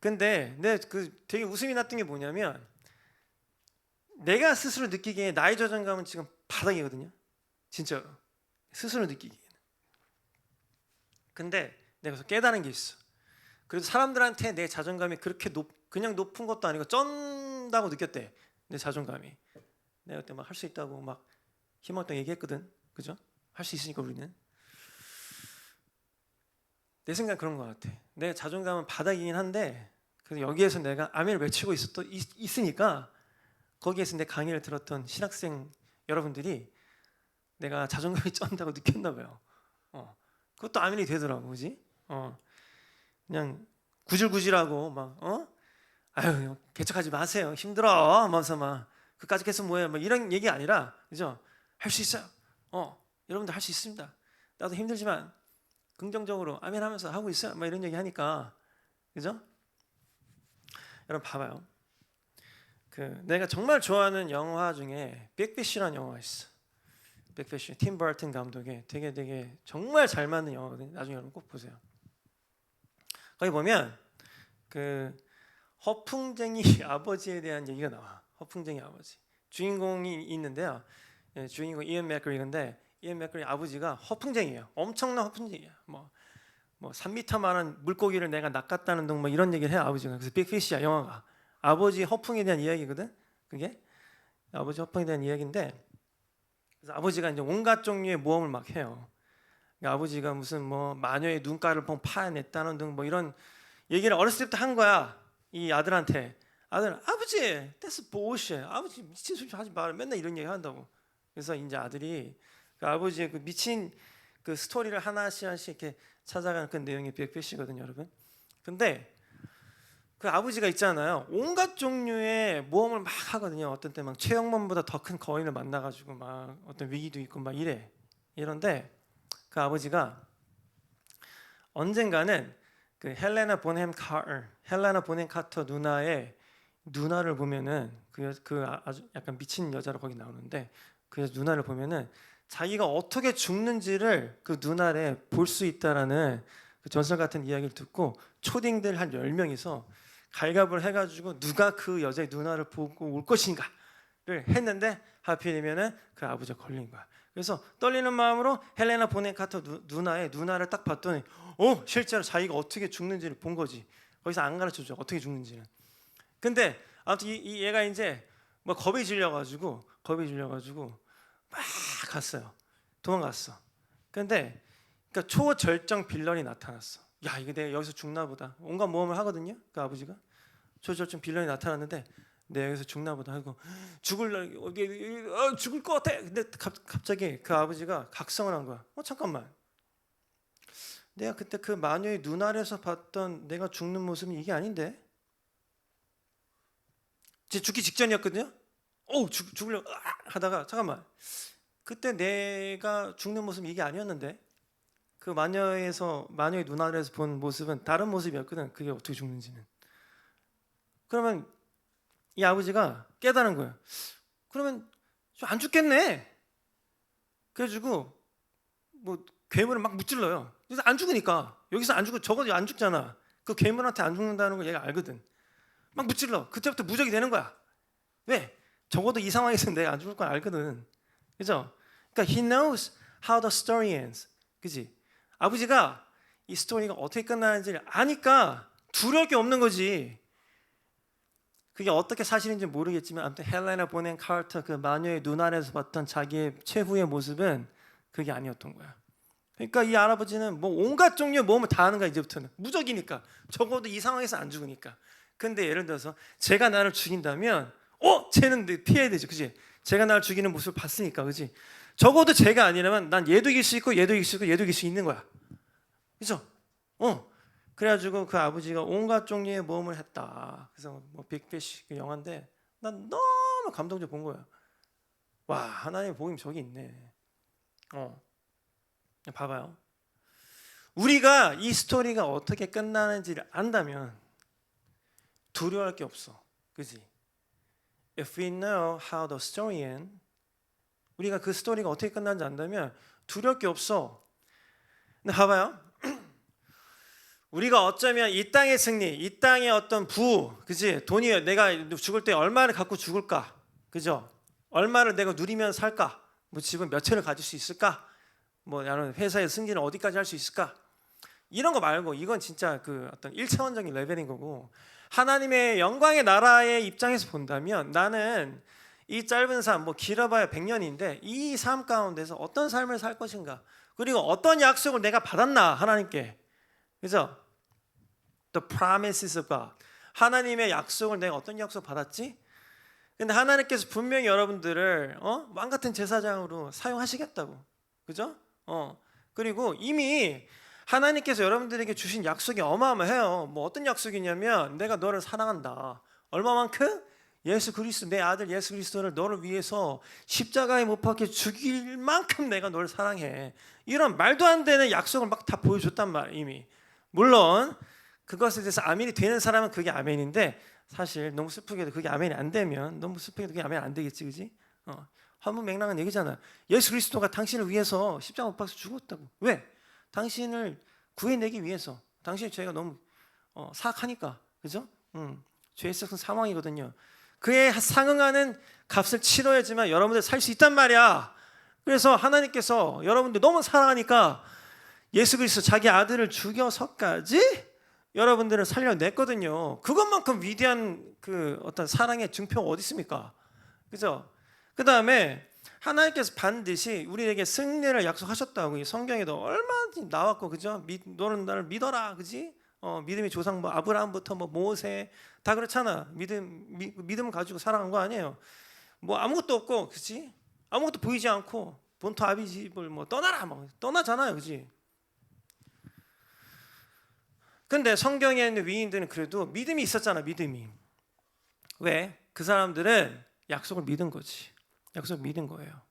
근데 내 그 되게 웃음이 났던 게 뭐냐면 내가 스스로 느끼기에 나의 자존감은 지금 바닥이거든요. 진짜 스스로 느끼기에는. 근데 내가 그래서 깨달은 게 있어. 그래서 사람들한테 내 자존감이 그렇게 그냥 높은 것도 아니고 쩐다고 느꼈대. 내 자존감이. 내가 그때 막 할 수 있다고 막 희망했다고 얘기했거든. 그죠? 할 수 있으니까 우리는. 내 생각 그런 것 같아. 내 자존감은 바닥이긴 한데 그래서 여기에서 내가 아멘을 외치고 있으니까 거기에서 내 강의를 들었던 신학생 여러분들이 내가 자존감이 쩐다고 느꼈나 봐요. 그것도 아멘이 되더라고, 그지? 그냥 구질구질하고 막 아유 개척하지 마세요, 힘들어, 하면서 막 그까지 해서 뭐예요, 막 이런 얘기 아니라 그죠? 할 수 있어요. 여러분들 할 수 있습니다. 나도 힘들지만 긍정적으로 아멘하면서 하고 있어요. 막 이런 얘기 하니까 그죠? 여러분 봐봐요. 그 내가 정말 좋아하는 영화 중에 빅피쉬라는 영화가 있어. 빅피쉬 팀 버튼 감독의 되게 정말 잘 맞는 영화거든요. 나중에 여러분 꼭 보세요. 거기 보면 그 허풍쟁이 아버지에 대한 얘기가 나와. 허풍쟁이 아버지. 주인공이 있는데요. 주인공 이언 맥그리건데 이언 맥그리 아버지가 허풍쟁이에요. 엄청난 허풍쟁이야. 뭐 3m만한 물고기를 내가 낚았다는 등 뭐 이런 얘기를 해요, 아버지가. 그래서 빅피쉬야 영화가. 아버지 허풍에 대한 이야기거든. 그게 아버지 허풍에 대한 이야기인데 그래서 아버지가 이제 온갖 종류의 모험을 막 해요. 그러니까 아버지가 무슨 뭐 마녀의 눈가를 파냈다는 등 뭐 이런 얘기를 어렸을 때부터 한 거야. 이 아들한테. 아들은 아버지, that's bullshit. 아버지 미친 소리 하지 마. 맨날 이런 얘기 한다고. 그래서 이제 아들이 그 아버지의 그 미친 그 스토리를 하나씩 이렇게 찾아가는 그 내용이 빅피쉬거든요, 여러분. 근데 그 아버지가 있잖아요. 온갖 종류의 모험을 막 하거든요. 어떤 때 막 최영만보다 더 큰 거인을 만나가지고 막 어떤 위기도 있고 막 이래. 이런데 그 아버지가 언젠가는 그 헬레나 본햄 카터 누나의 누나를 보면은 그 아주 약간 미친 여자로 거기 나오는데 그 누나를 보면은 자기가 어떻게 죽는지를 그 누나를 볼 수 있다라는 그 전설 같은 이야기를 듣고 초딩들 한 10명이서 갈갑을 해가지고 누가 그 여자의 누나를 보고 올 것인가를 했는데 하필이면은 그 아버지가 걸린 거야. 그래서 떨리는 마음으로 헬레나 보넴 카터 누나의 누나를 딱 봤더니 실제로 자기가 어떻게 죽는지를 본 거지. 거기서 안 가르쳐줘 어떻게 죽는지는. 근데 아무튼 이 얘가 이제 뭐 겁이 질려가지고 막 갔어요. 도망갔어. 근데 그러니까 초절정 빌런이 나타났어. 야 이거 내가 여기서 죽나 보다. 온갖 모험을 하거든요. 그 아버지가 초절정 빌런이 나타났는데 내가 여기서 죽나 보다 하고 죽을 것 같아. 근데 갑자기 그 아버지가 각성을 한 거야. 잠깐만. 내가 그때 그 마녀의 눈 아래서 봤던 내가 죽는 모습이 이게 아닌데. 제 죽기 직전이었거든요. 죽으려고 하다가 잠깐만. 그때 내가 죽는 모습이 이게 아니었는데. 그 마녀의 눈 아래에서 본 모습은 다른 모습이었거든. 그게 어떻게 죽는지는. 그러면 이 아버지가 깨달은 거예요. 그러면 안 죽겠네. 그래가지고 뭐 괴물을 막 무찔러요. 그래서 안 죽으니까 여기서 안 죽고 적어도 안 죽잖아. 그 괴물한테 안 죽는다는 걸 얘가 알거든. 막 무찔러. 그때부터 무적이 되는 거야. 왜? 적어도 이 상황에서 내가 안 죽을 걸 알거든. 그죠? 그러니까 he knows how the story ends. 그지? 아버지가 이 스토리가 어떻게 끝나는지를 아니까 두려울 게 없는 거지. 그게 어떻게 사실인지 모르겠지만 아무튼 헬레나 보낸 카르터 그 마녀의 눈 아래서 봤던 자기의 최후의 모습은 그게 아니었던 거야. 그러니까 이 할아버지는 뭐 온갖 종류의 모험을 다 하는 거야. 이제부터는 무적이니까 적어도 이 상황에서 안 죽으니까. 근데 예를 들어서 제가 나를 죽인다면 쟤는 피해야 되죠. 그지? 제가 나를 죽이는 모습을 봤으니까. 그지? 적어도 제가 아니라면 난 얘도 이길 수 있고 얘도 이길 수 있고 얘도 이길 수 있는 거야. 그죠? 그래가지고 그 아버지가 온갖 종류의 모험을 했다. 그래서 뭐 빅피쉬 그 영화인데 난 너무 감동적으로 본 거야. 와, 하나님의 복음이 저기 있네. 봐봐요. 우리가 이 스토리가 어떻게 끝나는지를 안다면 두려워할 게 없어. 그지? If we know how the story ends, 우리가 그 스토리가 어떻게 끝나는지 안다면 두려울 게 없어. 근데 봐봐요. 우리가 어쩌면 이 땅의 승리, 이 땅의 어떤 그지? 돈이 내가 죽을 때 얼마를 갖고 죽을까? 그죠? 얼마를 내가 누리면 살까? 뭐 집은 몇 채를 가질 수 있을까? 뭐 나는 회사의 승진을 어디까지 할 수 있을까? 이런 거 말고 이건 진짜 그 어떤 1차원적인 레벨인 거고 하나님의 영광의 나라의 입장에서 본다면 나는 이 짧은 삶, 뭐 길어봐야 100년인데 이 삶 가운데서 어떤 삶을 살 것인가? 그리고 어떤 약속을 내가 받았나 하나님께, 그죠? The promises of God. 하나님의 약속을 내가 어떤 약속 받았지? 근데 하나님께서 분명히 여러분들을 왕 같은 제사장으로 사용하시겠다고, 그죠? 그리고 이미 하나님께서 여러분들에게 주신 약속이 어마어마해요. 뭐 어떤 약속이냐면 내가 너를 사랑한다. 얼마만큼? 예수 그리스도, 내 아들 예수 그리스도를 너를 위해서 십자가에 못 박혀 죽일 만큼 내가 너를 사랑해. 이런 말도 안 되는 약속을 막 다 보여줬단 말이야 이미. 물론 그것에 대해서 아멘이 되는 사람은 그게 아멘인데 사실 너무 슬프게도 그게 아멘이 안 되면 너무 슬프게도 그게 아멘이 안 되겠지, 그지? 화무맹랑한 얘기잖아. 예수 그리스도가 당신을 위해서 십자가 못 박혀서 죽었다고. 왜? 당신을 구해내기 위해서. 당신의 죄가 너무 사악하니까, 그죠? 죄의 썩은 사망이거든요. 그에 상응하는 값을 치러야지만 여러분들 살 수 있단 말이야. 그래서 하나님께서 여러분들 너무 사랑하니까 예수 그리스도 자기 아들을 죽여서까지 여러분들을 살려냈거든요. 그것만큼 위대한 그 어떤 사랑의 증표가 어디 있습니까? 그죠? 그 다음에 하나님께서 반드시 우리에게 승리를 약속하셨다고 이 성경에도 얼마나 나왔고, 그죠? 너는 나를 믿어라, 그지? 믿음의 조상 뭐 아브라함부터 뭐 모세 다 그렇잖아. 믿음 가지고 살아간 거 아니에요. 뭐 아무것도 없고, 그지? 아무것도 보이지 않고 본토 아비 집을 뭐 떠나라, 뭐 떠나잖아요, 그지? 근데 성경에 있는 위인들은 그래도 믿음이 있었잖아, 믿음이. 왜? 그 사람들은 약속을 믿은 거지. 약속을 믿은 거예요.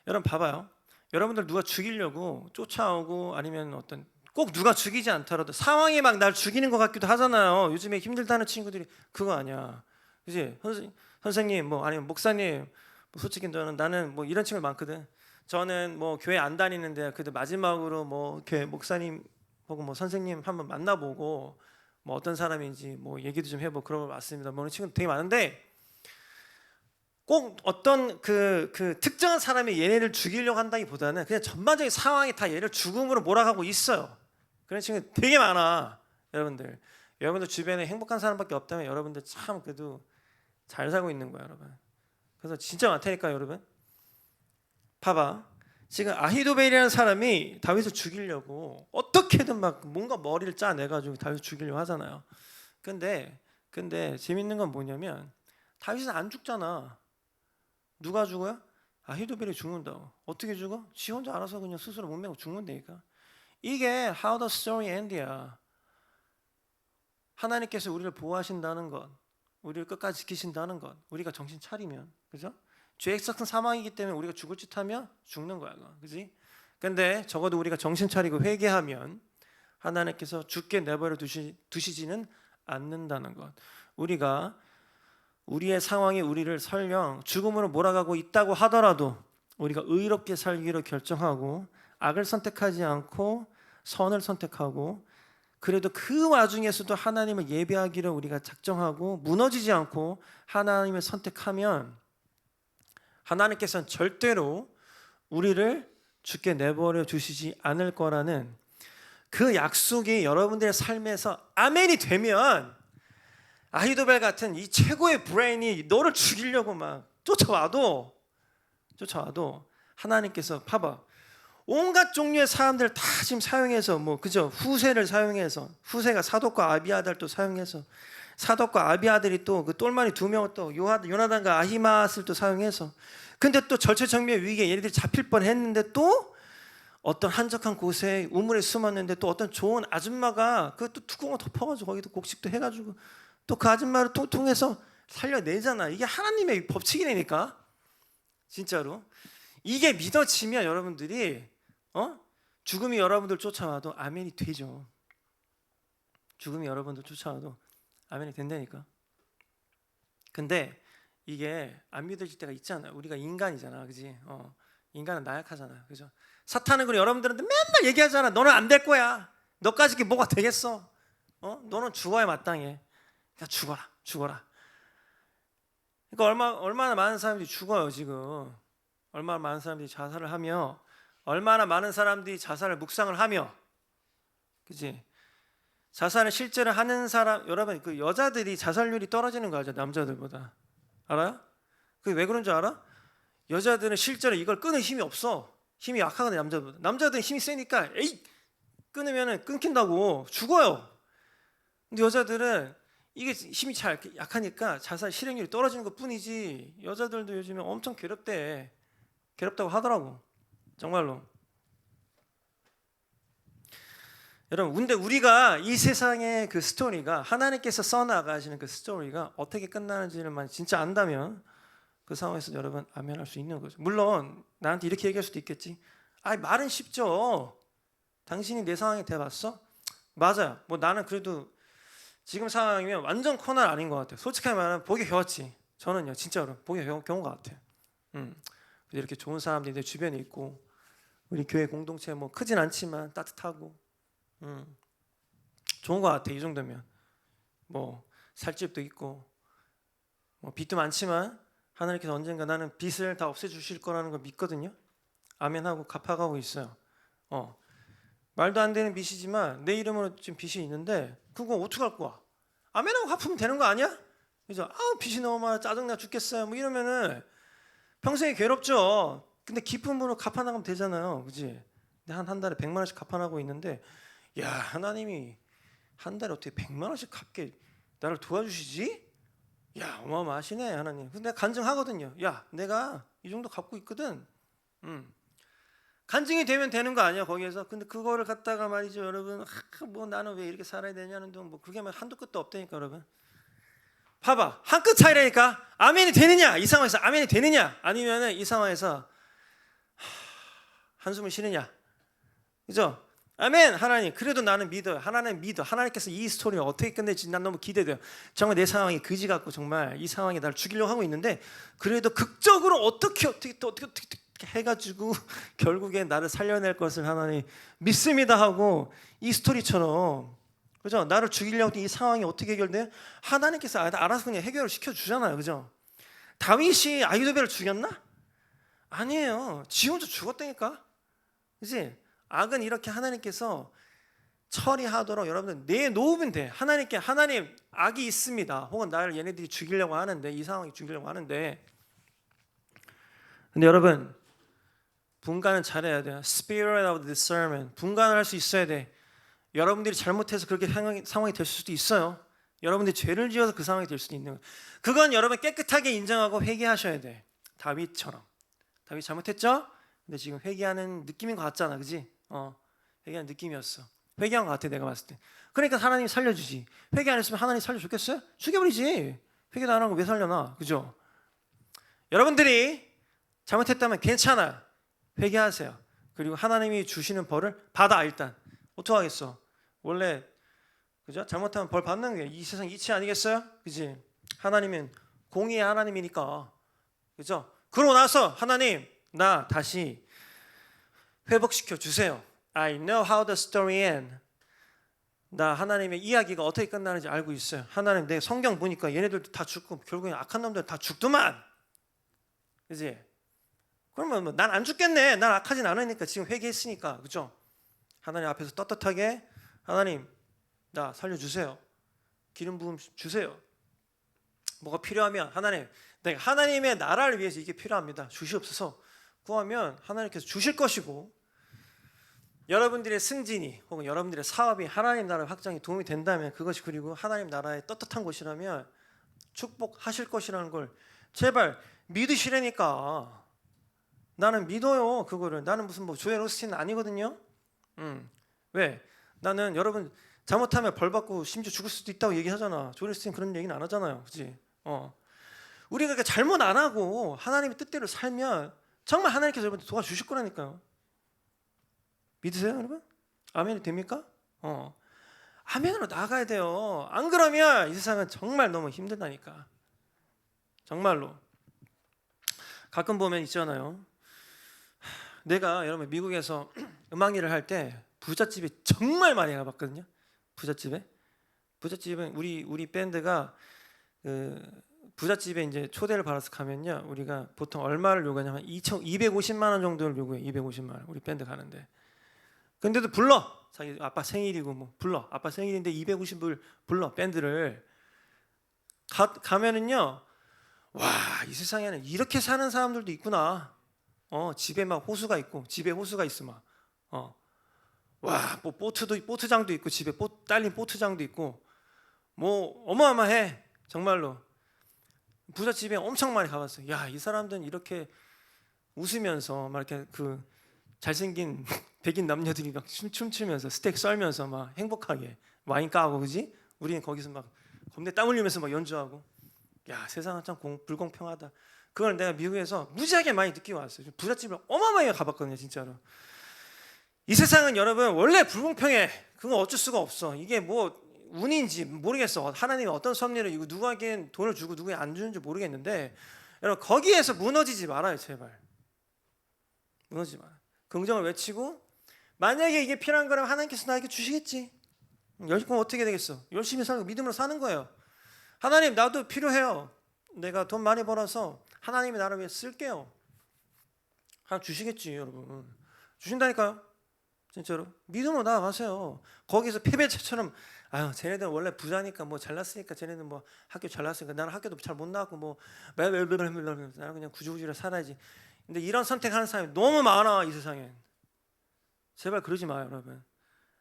여러분 봐봐요. 여러분들 누가 죽이려고 쫓아오고 아니면 어떤 꼭 누가 죽이지 않더라도 상황이 막 날 죽이는 것 같기도 하잖아요. 요즘에 힘들다는 친구들이 그거 아니야. 그지? 선생님 뭐 아니면 목사님 뭐 솔직히 나는 뭐 이런 친구 많거든. 저는 뭐 교회 안 다니는데 그래도 마지막으로 뭐 교회 목사님 보고 뭐 선생님 한번 만나보고 뭐 어떤 사람인지 뭐 얘기도 좀 해보고 그런 거 맞습니다. 뭐 그런 친구 되게 많은데 꼭 어떤 그 특정한 사람이 얘네를 죽이려고 한다기보다는 그냥 전반적인 상황이 다 얘를 죽음으로 몰아가고 있어요. 그런 친구 되게 많아. 여러분들 주변에 행복한 사람밖에 없다면 여러분들 참 그래도 잘 살고 있는 거야, 여러분. 그래서 진짜 많다니까, 여러분. 봐봐. 지금 아히도벨이라는 사람이 다윗을 죽이려고 어떻게든 막 뭔가 머리를 짜내가지고 다윗을 죽이려고 하잖아요. 근데 재밌는 건 뭐냐면 다윗은 안 죽잖아. 누가 죽어요? 아히도벨이 죽는다고. 어떻게 죽어? 지 혼자 알아서 그냥 스스로 못 메고 죽는다니까. 이게 how the story end야. 하나님께서 우리를 보호하신다는 것, 우리를 끝까지 지키신다는 것, 우리가 정신 차리면, 그죠? 죄의 썩은 사망이기 때문에 우리가 죽을 짓 하면 죽는 거야, 그지? 근데 적어도 우리가 정신 차리고 회개하면 하나님께서 죽게 내버려 두시지는 않는다는 것. 우리가 우리의 상황이 우리를 설령 죽음으로 몰아가고 있다고 하더라도 우리가 의롭게 살기로 결정하고 악을 선택하지 않고 선을 선택하고 그래도 그 와중에서도 하나님을 예배하기를 우리가 작정하고 무너지지 않고 하나님을 선택하면 하나님께서는 절대로 우리를 죽게 내버려 두시지 않을 거라는 그 약속이 여러분들의 삶에서 아멘이 되면 아히도벨 같은 이 최고의 브레인이 너를 죽이려고 막 쫓아와도 하나님께서 봐봐 온갖 종류의 사람들 다 지금 사용해서 뭐 그죠 후세를 사용해서 후세가 사독과 아비아달을 또 사용해서 사독과 아비아들이 또 그 똘마니 두 명을 또 요나단과 아히마스를 또 사용해서 근데 또 절체절명의 위기에 얘네들이 잡힐 뻔했는데 또 어떤 한적한 곳에 우물에 숨었는데 또 어떤 좋은 아줌마가 그 또 뚜껑을 덮어가지고 거기도 곡식도 해가지고 또 그 아줌마를 통해서 살려내잖아. 이게 하나님의 법칙이니까 진짜로 이게 믿어지면 여러분들이 죽음이 여러분들 쫓아와도 아멘이 되죠. 죽음이 여러분들 쫓아와도 아멘이 된다니까. 근데 이게 안 믿어질 때가 있잖아요. 우리가 인간이잖아, 그지? 인간은 나약하잖아요, 그죠? 사탄은 그래 여러분들한테 맨날 얘기하잖아. 너는 안 될 거야. 너까지 게 뭐가 되겠어? 너는 죽어야 마땅해. 그러니까 죽어라. 그러니까 얼마나 많은 사람들이 죽어요 지금. 얼마나 많은 사람들이 자살을 하며, 얼마나 많은 사람들이 자살을 묵상을 하며, 그지? 자살을 실제로 하는 사람, 여러분 그 여자들이 자살률이 떨어지는 거 알죠? 남자들보다. 알아요? 그게 왜 그런 줄 알아? 여자들은 실제로 이걸 끊을 힘이 없어. 힘이 약하거든 남자들보다. 남자들은 힘이 세니까 에이 끊으면은 끊긴다고 죽어요. 근데 여자들은 이게 힘이 잘 약하니까 자살 실행률이 떨어지는 것뿐이지. 여자들도 요즘에 엄청 괴롭다고 하더라고. 정말로. 여러분, 근데 우리가 이 세상의 그 스토리가 하나님께서 써나가시는 그 스토리가 어떻게 끝나는지를 진짜 안다면 그 상황에서 여러분 아멘할 수 있는 거죠. 물론 나한테 이렇게 얘기할 수도 있겠지. 말은 쉽죠. 당신이 내 상황이 돼봤어? 맞아요. 뭐 나는 그래도 지금 상황이면 완전 코난 아닌 것 같아요. 솔직하게 말하면 보기 겨웠지. 저는요 진짜로 보기 겨운 것 같아요. 이렇게 좋은 사람들이 내 주변에 있고 우리 교회 공동체 뭐 크진 않지만 따뜻하고 좋은 것 같아. 이 정도면 뭐 살 집도 있고 뭐 빚도 많지만 하나님께서 언젠가 나는 빚을 다 없애주실 거라는 걸 믿거든요. 아멘하고 갚아가고 있어요. 말도 안 되는 빚이지만 내 이름으로 지금 빚이 있는데 그거 어떡할 거야? 아멘하고 갚으면 되는 거 아니야? 그죠? 빚이 너무 많아 짜증나 죽겠어요. 뭐 이러면은 평생이 괴롭죠. 근데 기쁨으로 갚아나가면 되잖아요, 그지? 한 달에 100만 원씩 갚아나가고 있는데, 야 하나님이 한 달에 어떻게 100만 원씩 갚게 나를 도와주시지? 야 어마어마하시네 하나님. 근데 내가 간증하거든요. 야 내가 이 정도 갚고 있거든. 간증이 되면 되는 거 아니야 거기에서. 근데 그거를 갖다가 말이죠 여러분. 뭐 나는 왜 이렇게 살아야 되냐는 둥 뭐 그게 막 한도 끝도 없다니까 여러분. 봐봐 한 끗 차이라니까. 아멘이 되느냐 이 상황에서 아멘이 되느냐 아니면은 이 상황에서 한숨을 쉬느냐, 그죠? 아멘. 하나님 그래도 나는 믿어요. 하나님 믿어. 하나님께서 이 스토리를 어떻게 끝낼지 난 너무 기대돼요. 정말 내 상황이 그지 같고 정말 이 상황이 나를 죽이려고 하고 있는데 그래도 극적으로 어떻게 해가지고 결국에 나를 살려낼 것을 하나님 믿습니다 하고 이 스토리처럼, 그죠? 나를 죽이려고 이 상황이 어떻게 해결돼? 하나님께서 알아서 그냥 해결을 시켜주잖아요, 그죠? 다윗이 아히도벨을 죽였나? 아니에요. 지 혼자 죽었다니까, 그지? 악은 이렇게 하나님께서 처리하도록 여러분들 내놓으면 돼. 하나님 악이 있습니다. 혹은 나를 얘네들이 죽이려고 하는데 이 상황이 죽이려고 하는데, 근데 여러분 분간은 잘해야 돼요. Spirit of discernment. 분간을 할 수 있어야 돼. 여러분들이 잘못해서 그렇게 상황이 될 수도 있어요. 여러분들이 죄를 지어서 그 상황이 될 수도 있는 거예요. 그건 여러분 깨끗하게 인정하고 회개하셔야 돼. 다윗처럼. 다윗 잘못했죠? 근데 지금 회개하는 느낌인 것 같잖아, 그지? 회개하는 느낌이었어. 회개한 것 같아 내가 봤을 때. 그러니까 하나님이 살려주지. 회개 안 했으면 하나님 살려줬겠어요? 죽여버리지. 회개도 안 하고 왜 살려나, 그죠? 여러분들이 잘못했다면 괜찮아. 회개하세요. 그리고 하나님이 주시는 벌을 받아. 일단 어떡하겠어. 원래 그죠? 잘못하면 벌 받는 게 이 세상 이치 아니겠어요? 그지? 하나님은 공의의 하나님이니까, 그죠? 그러고 나서 하나님 나 다시 회복시켜 주세요. I know how the story ends. 나 하나님의 이야기가 어떻게 끝나는지 알고 있어요. 하나님, 내 성경 보니까 얘네들도 다 죽고 결국에 악한 놈들 다 죽더만. 그지? 그러면 난 안 죽겠네. 난 악하진 않으니까 지금 회개했으니까, 그죠? 하나님 앞에서 떳떳하게 하나님 나 살려주세요. 기름 부음 주세요. 뭐가 필요하면 하나님, 내가 하나님의 나라를 위해서 이게 필요합니다. 주시옵소서. 구하면 하나님께서 주실 것이고, 여러분들의 승진이 혹은 여러분들의 사업이 하나님 나라의 확장에 도움이 된다면 그것이, 그리고 하나님 나라의 떳떳한 곳이라면 축복하실 것이라는 걸 제발 믿으시라니까. 나는 믿어요. 그거를. 나는 무슨 뭐 조엘 오스틴 아니거든요. 왜? 나는 여러분 잘못하면 벌 받고 심지어 죽을 수도 있다고 얘기하잖아. 조엘 오스틴 그런 얘기는 안 하잖아요. 그렇지? 우리가 잘못 안 하고 하나님의 뜻대로 살면 정말 하나님께서 여러분들 도와주실 거라니까요. 믿으세요, 여러분? 아멘이 됩니까? 아멘으로 나가야 돼요. 안 그러면 이 세상은 정말 너무 힘들다니까. 정말로. 가끔 보면 있잖아요. 내가 여러분 미국에서 음악 일을 할 때 부잣집에 정말 많이 가봤거든요. 부잣집은 우리 밴드가 부잣집에 이제 초대를 받아서 가면요, 우리가 보통 얼마를 요구하냐면 250만 원 정도를 요구해. 250만 원 우리 밴드 가는데. 근데도 불러. 자기 아빠 생일이고 뭐 불러. 아빠 생일인데 250불 불러 밴드를. 가면은요, 와, 이 세상에는 이렇게 사는 사람들도 있구나. 집에 막 호수가 있고, 집에 호수가 있어 막. 와, 뭐 보트장도 있고, 집에 딸린 보트장도 있고, 뭐 어마어마해 정말로. 부잣집에 엄청 많이 가봤어요. 야, 이 사람들은 이렇게 웃으면서 막 이렇게 그 잘생긴 백인 남녀들이 막 춤추면서 스테이크 썰면서 막 행복하게 와인 까고, 그지? 우리는 거기서 막 겁내 땀 흘리면서 막 연주하고. 야, 세상은 참 불공평하다. 그걸 내가 미국에서 무지하게 많이 느끼고 왔어요. 부잣집을 어마어마하게 가봤거든요, 진짜로. 이 세상은 여러분 원래 불공평해. 그건 어쩔 수가 없어. 이게 뭐 운인지 모르겠어. 하나님이 어떤 섭리를 이거 누구에겐 돈을 주고 누구에게 안 주는지 모르겠는데, 여러분 거기에서 무너지지 말아요, 제발. 무너지지 마. 긍정을 외치고, 만약에 이게 필요한 거라면 하나님께서 나에게 주시겠지. 그럼 어떻게 되겠어? 열심히 살고 믿음으로 사는 거예요. 하나님, 나도 필요해요. 내가 돈 많이 벌어서 하나님의 나라를 위해 쓸게요. 하나님 주시겠지, 여러분. 주신다니까요. 진짜로. 믿음으로 나아가세요. 거기서 패배자처럼, 아유, 쟤네들 원래 부자니까 뭐 잘났으니까, 쟤네는 뭐 학교 잘났으니까 나는 학교도 잘 못 나왔고 뭐 나는 그냥 구주구주로 살아야지. 근데 이런 선택하는 사람이 너무 많아, 이 세상에. 제발 그러지 마요, 여러분.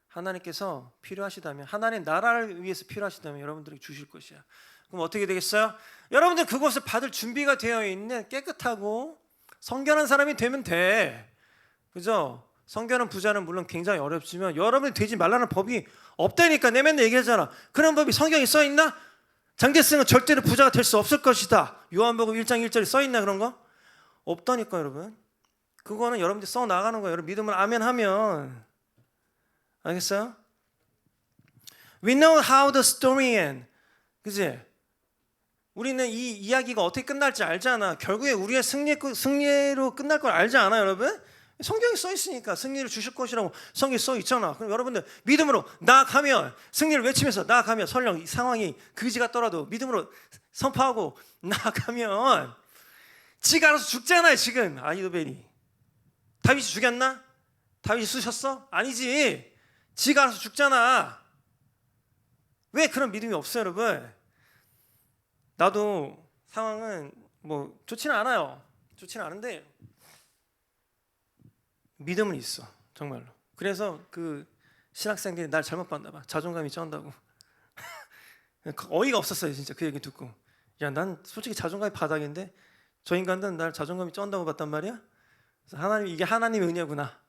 하나님께서 필요하시다면, 하나님 나라를 위해서 필요하시다면 여러분들에게 주실 것이야. 그럼 어떻게 되겠어요? 여러분들 그것을 받을 준비가 되어 있는 깨끗하고 성결한 사람이 되면 돼. 그죠? 성결한 부자는 물론 굉장히 어렵지만 여러분이 되지 말라는 법이 없다니까. 내 맨날 얘기하잖아. 그런 법이 성경에 써 있나? 장대승은 절대로 부자가 될 수 없을 것이다. 요한복음 1장 1절에 써 있나 그런 거? 없다니까, 여러분. 그거는 여러분들이 써 나가는 거예요. 여러분 믿음을 아멘 하면. 알겠어요? We know how the story ends. 그지? 우리는 이 이야기가 어떻게 끝날지 알잖아. 결국에 우리의 승리로 끝날 걸 알지 않아요, 여러분? 성경에 써 있으니까 승리를 주실 것이라고 성경에 써 있잖아. 그럼 여러분들 믿음으로 나아가면, 승리를 외치면서 나아가면, 설령 이 상황이 그지 같더라도 믿음으로 선포하고 나아가면 지가 알아서 죽잖아요. 지금 아히도벨이 다윗이 죽였나? 다윗이 쑤셨어? 아니지. 지가 알아서 죽잖아. 왜 그런 믿음이 없어요, 여러분? 나도 상황은 뭐 좋지는 않아요. 좋지는 않은데 믿음은 있어, 정말로. 그래서 그 신학생들이 날 잘못 봤나 봐. 자존감이 쩐다고. 어이가 없었어요, 진짜. 그 얘기 듣고. 야, 난 솔직히 자존감이 바닥인데 저 인간들은 날 자존감이 쩐다고 봤단 말이야. 그래서 이게 하나님의 은혜구나.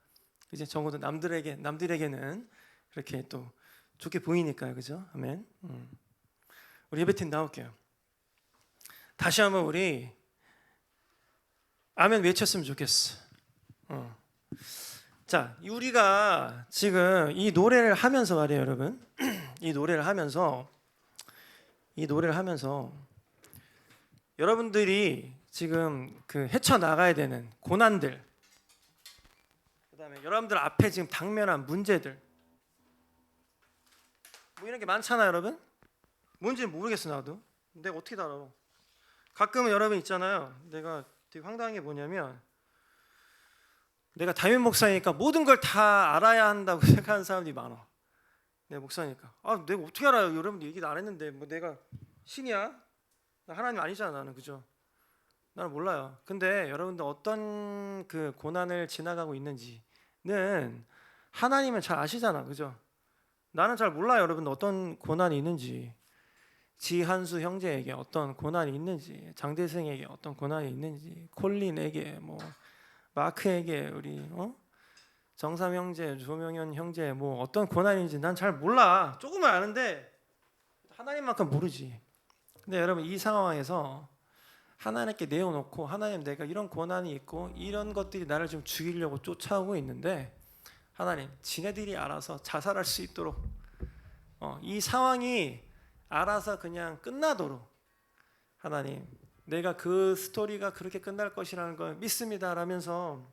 이제 적어도 남들에게는 그렇게 또 좋게 보이니까요, 그죠? 아멘. 우리 예배팀 나올게요. 다시 한번 우리 아멘 외쳤으면 좋겠어. 자, 우리가 지금 이 노래를 하면서 말이에요, 여러분. 이 노래를 하면서 여러분들이 지금 그 헤쳐 나가야 되는 고난들, 그다음에 여러분들 앞에 지금 당면한 문제들 뭐 이런 게 많잖아요, 여러분. 뭔지 모르겠어 나도. 내가 어떻게 다 알아? 가끔은 여러분 있잖아요. 내가 되게 황당한 게 뭐냐면 내가 담임 목사니까 모든 걸 다 알아야 한다고 생각하는 사람들이 많아. 내가 목사니까. 아, 내가 어떻게 알아요? 여러분들 얘기도 안 했는데 뭐 내가 신이야? 나 하나님 아니잖아 나는, 그죠? 나는 몰라요. 근데 여러분들 어떤 그 고난을 지나가고 있는지는 하나님은 잘 아시잖아, 그죠? 나는 잘 몰라요, 여러분들 어떤 고난이 있는지. 지한수 형제에게 어떤 고난이 있는지, 장대승에게 어떤 고난이 있는지, 콜린에게 뭐 마크에게 우리 정삼 형제, 조명현 형제 뭐 어떤 고난인지 난 잘 몰라. 조금은 아는데 하나님만큼 모르지. 근데 여러분 이 상황에서 하나님께 내어놓고 하나님 내가 이런 고난이 있고 이런 것들이 나를 좀 죽이려고 쫓아오고 있는데 하나님 지네들이 알아서 자살할 수 있도록 이 상황이 알아서 그냥 끝나도록 하나님 내가 그 스토리가 그렇게 끝날 것이라는 걸 믿습니다 라면서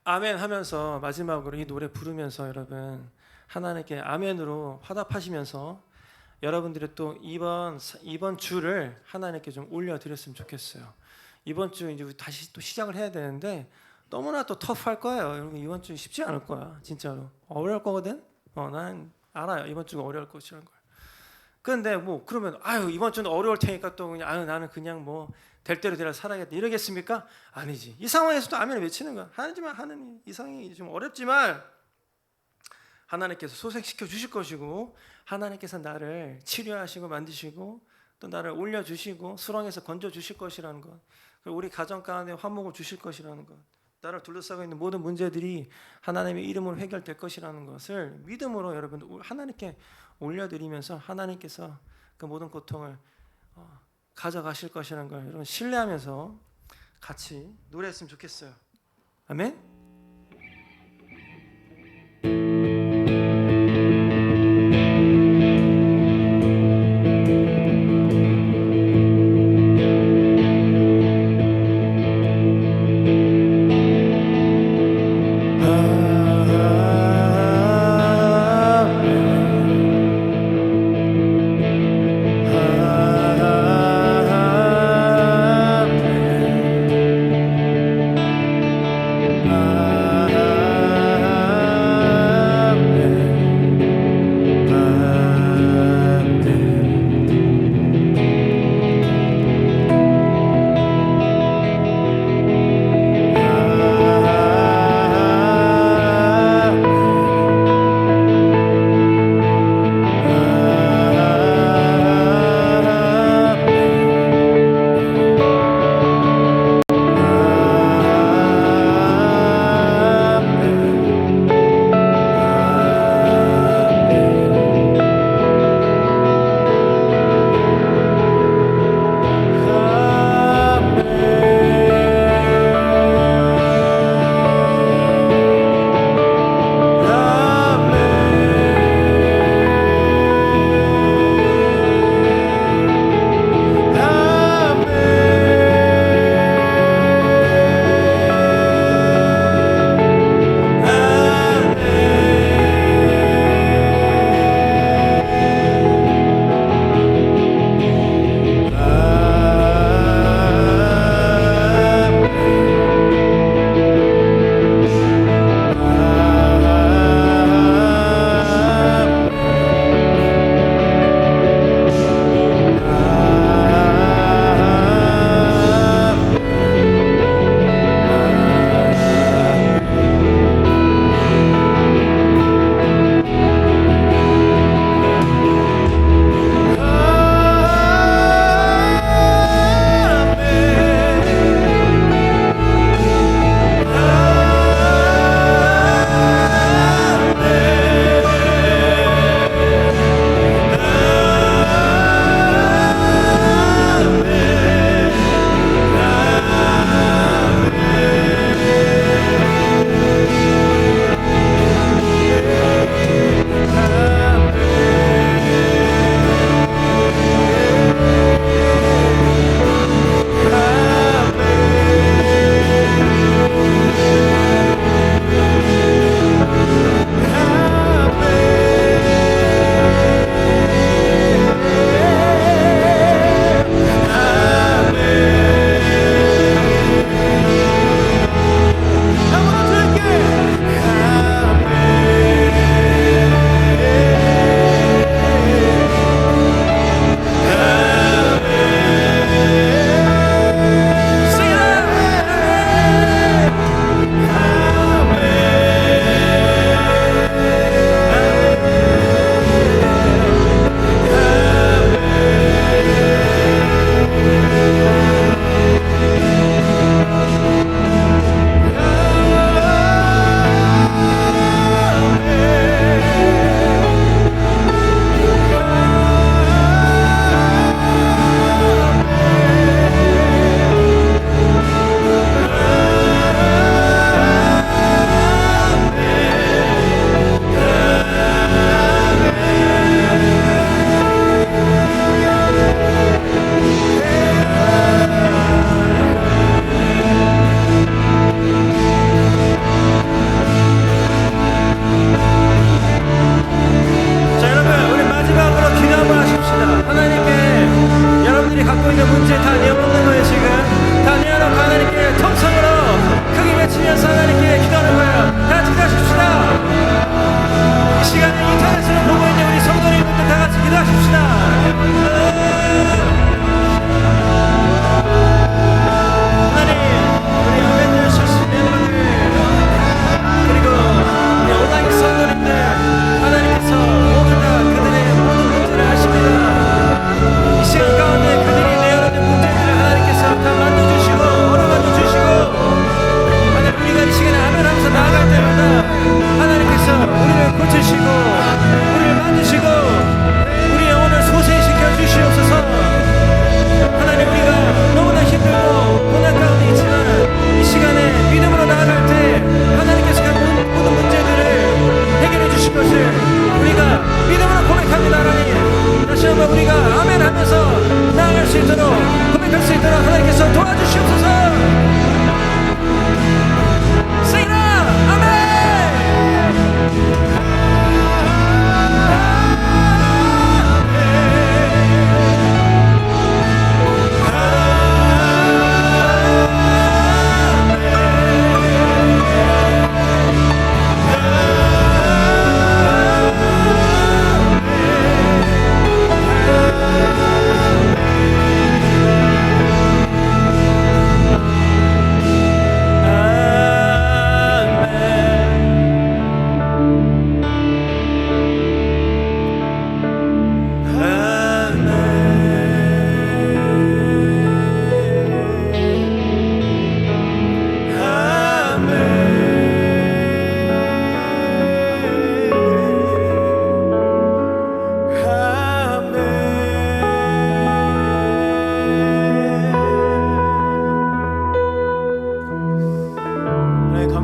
아멘 하면서 마지막으로 이 노래 부르면서 여러분 하나님께 아멘으로 화답하시면서 여러분들이 또 이번 주를 하나님께 좀 올려드렸으면 좋겠어요. 이번 주 이제 다시 또 시작을 해야 되는데 너무나 또 터프할 거예요. 여러분 이번 주 쉽지 않을 거야. 진짜로 어려울 거거든. 난 알아요. 이번 주가 어려울 것이라는 걸. 근데 뭐 그러면 아유 이번 주는 어려울 테니까 또 그냥 아유 나는 그냥 뭐 될 대로 되라 살아야겠다 이러겠습니까? 아니지. 이 상황에서도 아멘을 외치는 거야. 하나님 이 상황이 좀 어렵지만 하나님께서 소생시켜 주실 것이고 하나님께서 나를 치료하시고 만드시고 또 나를 올려주시고 수렁에서 건져 주실 것이라는 것, 그리고 우리 가정 가운데 화목을 주실 것이라는 것, 나를 둘러싸고 있는 모든 문제들이 하나님의 이름으로 해결될 것이라는 것을 믿음으로 여러분 하나님께 올려드리면서 하나님께서 그 모든 고통을 가져가실 것이라는 걸 여러분 신뢰하면서 같이 노래했으면 좋겠어요. 아멘.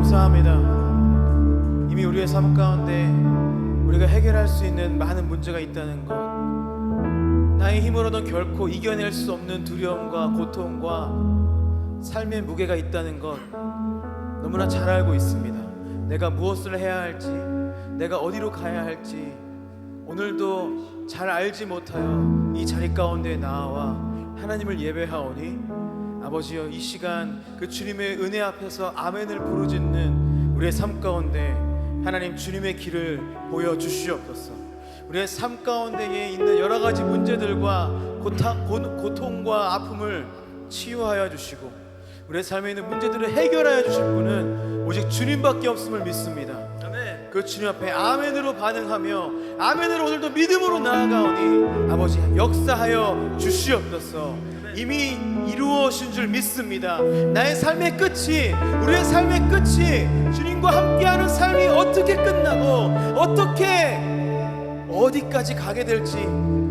감사합니다. 이미 우리의 삶 가운데 우리가 해결할 수 있는 많은 문제가 있다는 것, 나의 힘으로는 결코 이겨낼 수 없는 두려움과 고통과 삶의 무게가 있다는 것 너무나 잘 알고 있습니다. 내가 무엇을 해야 할지, 내가 어디로 가야 할지 오늘도 잘 알지 못하여 이 자리 가운데 나와 하나님을 예배하오니 아버지여, 이 시간 그 주님의 은혜 앞에서 아멘을 부르짖는 우리의 삶 가운데 하나님 주님의 길을 보여주시옵소서. 우리의 삶 가운데에 있는 여러 가지 문제들과 고통과 아픔을 치유하여 주시고 우리의 삶에 있는 문제들을 해결하여 주실 분은 오직 주님밖에 없음을 믿습니다. 아멘. 그 주님 앞에 아멘으로 반응하며 아멘으로 오늘도 믿음으로 나아가오니 아버지 역사하여 주시옵소서. 이미 이루어진 줄 믿습니다. 나의 삶의 끝이, 우리의 삶의 끝이 주님과 함께하는 삶이 어떻게 끝나고 어떻게 어디까지 가게 될지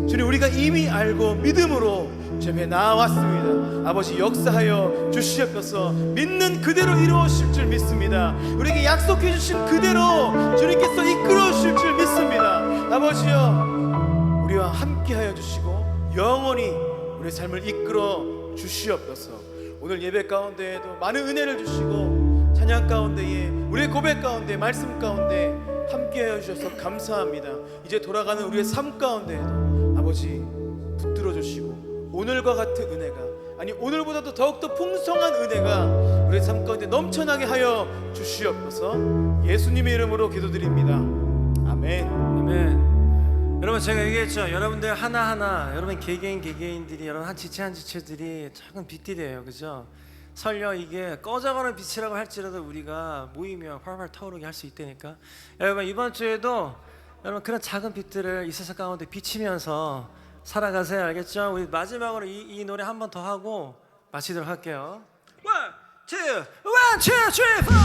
주님 우리가 이미 알고 믿음으로 주님에 나왔습니다. 아버지 역사하여 주시옵소서. 믿는 그대로 이루어질 줄 믿습니다. 우리에게 약속해 주신 그대로 주님께서 이끌어 주실 줄 믿습니다. 아버지여, 우리와 함께하여 주시고 영원히 우리의 삶을 이끌어 주시옵소서. 오늘 예배 가운데에도 많은 은혜를 주시고 찬양 가운데에 우리의 고백 가운데 말씀 가운데 함께하여 주셔서 감사합니다. 이제 돌아가는 우리의 삶 가운데에도 아버지 붙들어 주시고 오늘과 같은 은혜가, 아니 오늘보다도 더욱더 풍성한 은혜가 우리의 삶 가운데 넘쳐나게 하여 주시옵소서. 예수님의 이름으로 기도드립니다. 아멘. 아멘. 여러분, 제가 얘기했죠. 여러분들 하나하나, 여러분 개개인들이, 여러분 한 지체 한 지체들이 작은 빛들이에요, 그죠? 설령 이게 꺼져가는 빛이라고 할지라도 우리가 모이면 활활 타오르게 할 수 있다니까. 여러분, 이번 주에도 여러분 그런 작은 빛들을 이 세상 가운데 비치면서 살아가세요. 알겠죠? 우리 마지막으로 이 노래 한 번 더 하고 마치도록 할게요. One, two, three, four.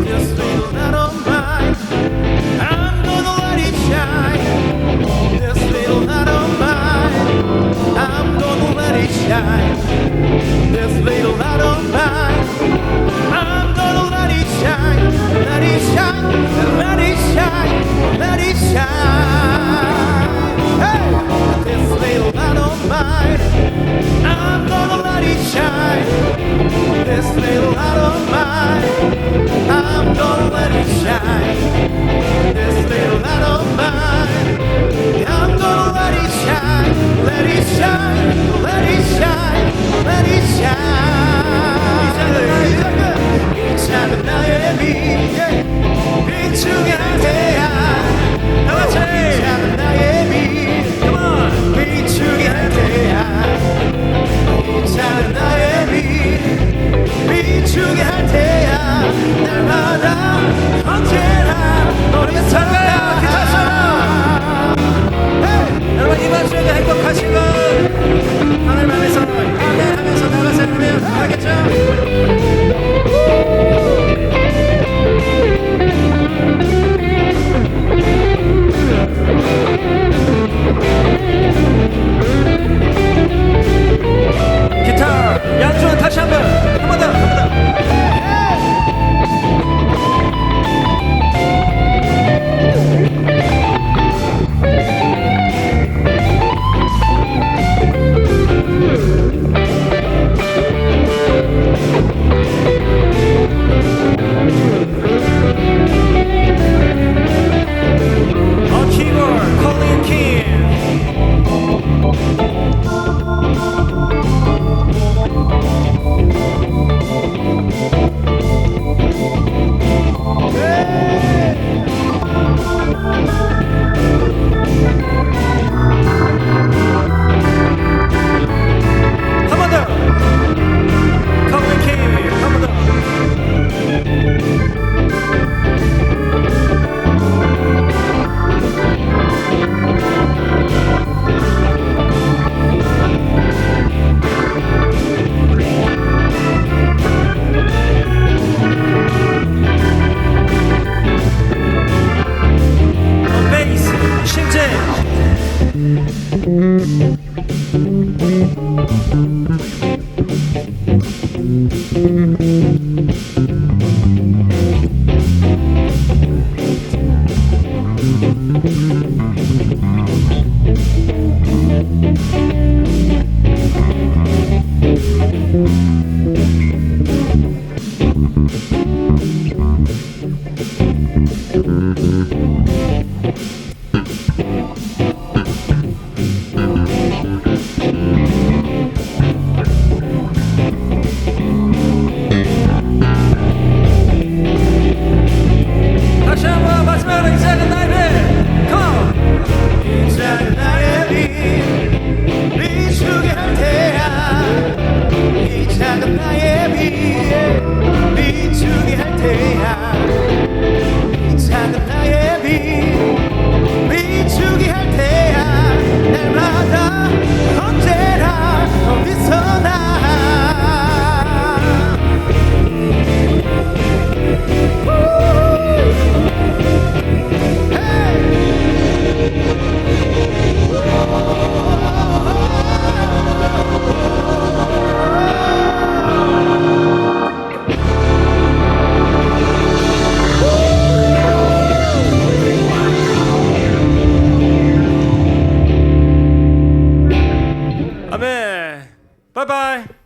Just little not on mine, I'm gonna let it shine. Just little not on mine, I'm gonna let it shine. 다시 한번 마지막으로 이 작은 나의 빛 컴! 이 작은 나의 빛 비추게 할 테야 이 작은 나의 빛 비추게 할 테야 이 작은 나의 빛 비추게 할 테야 날마다 언제나 어디서나 아멘. 바이바이.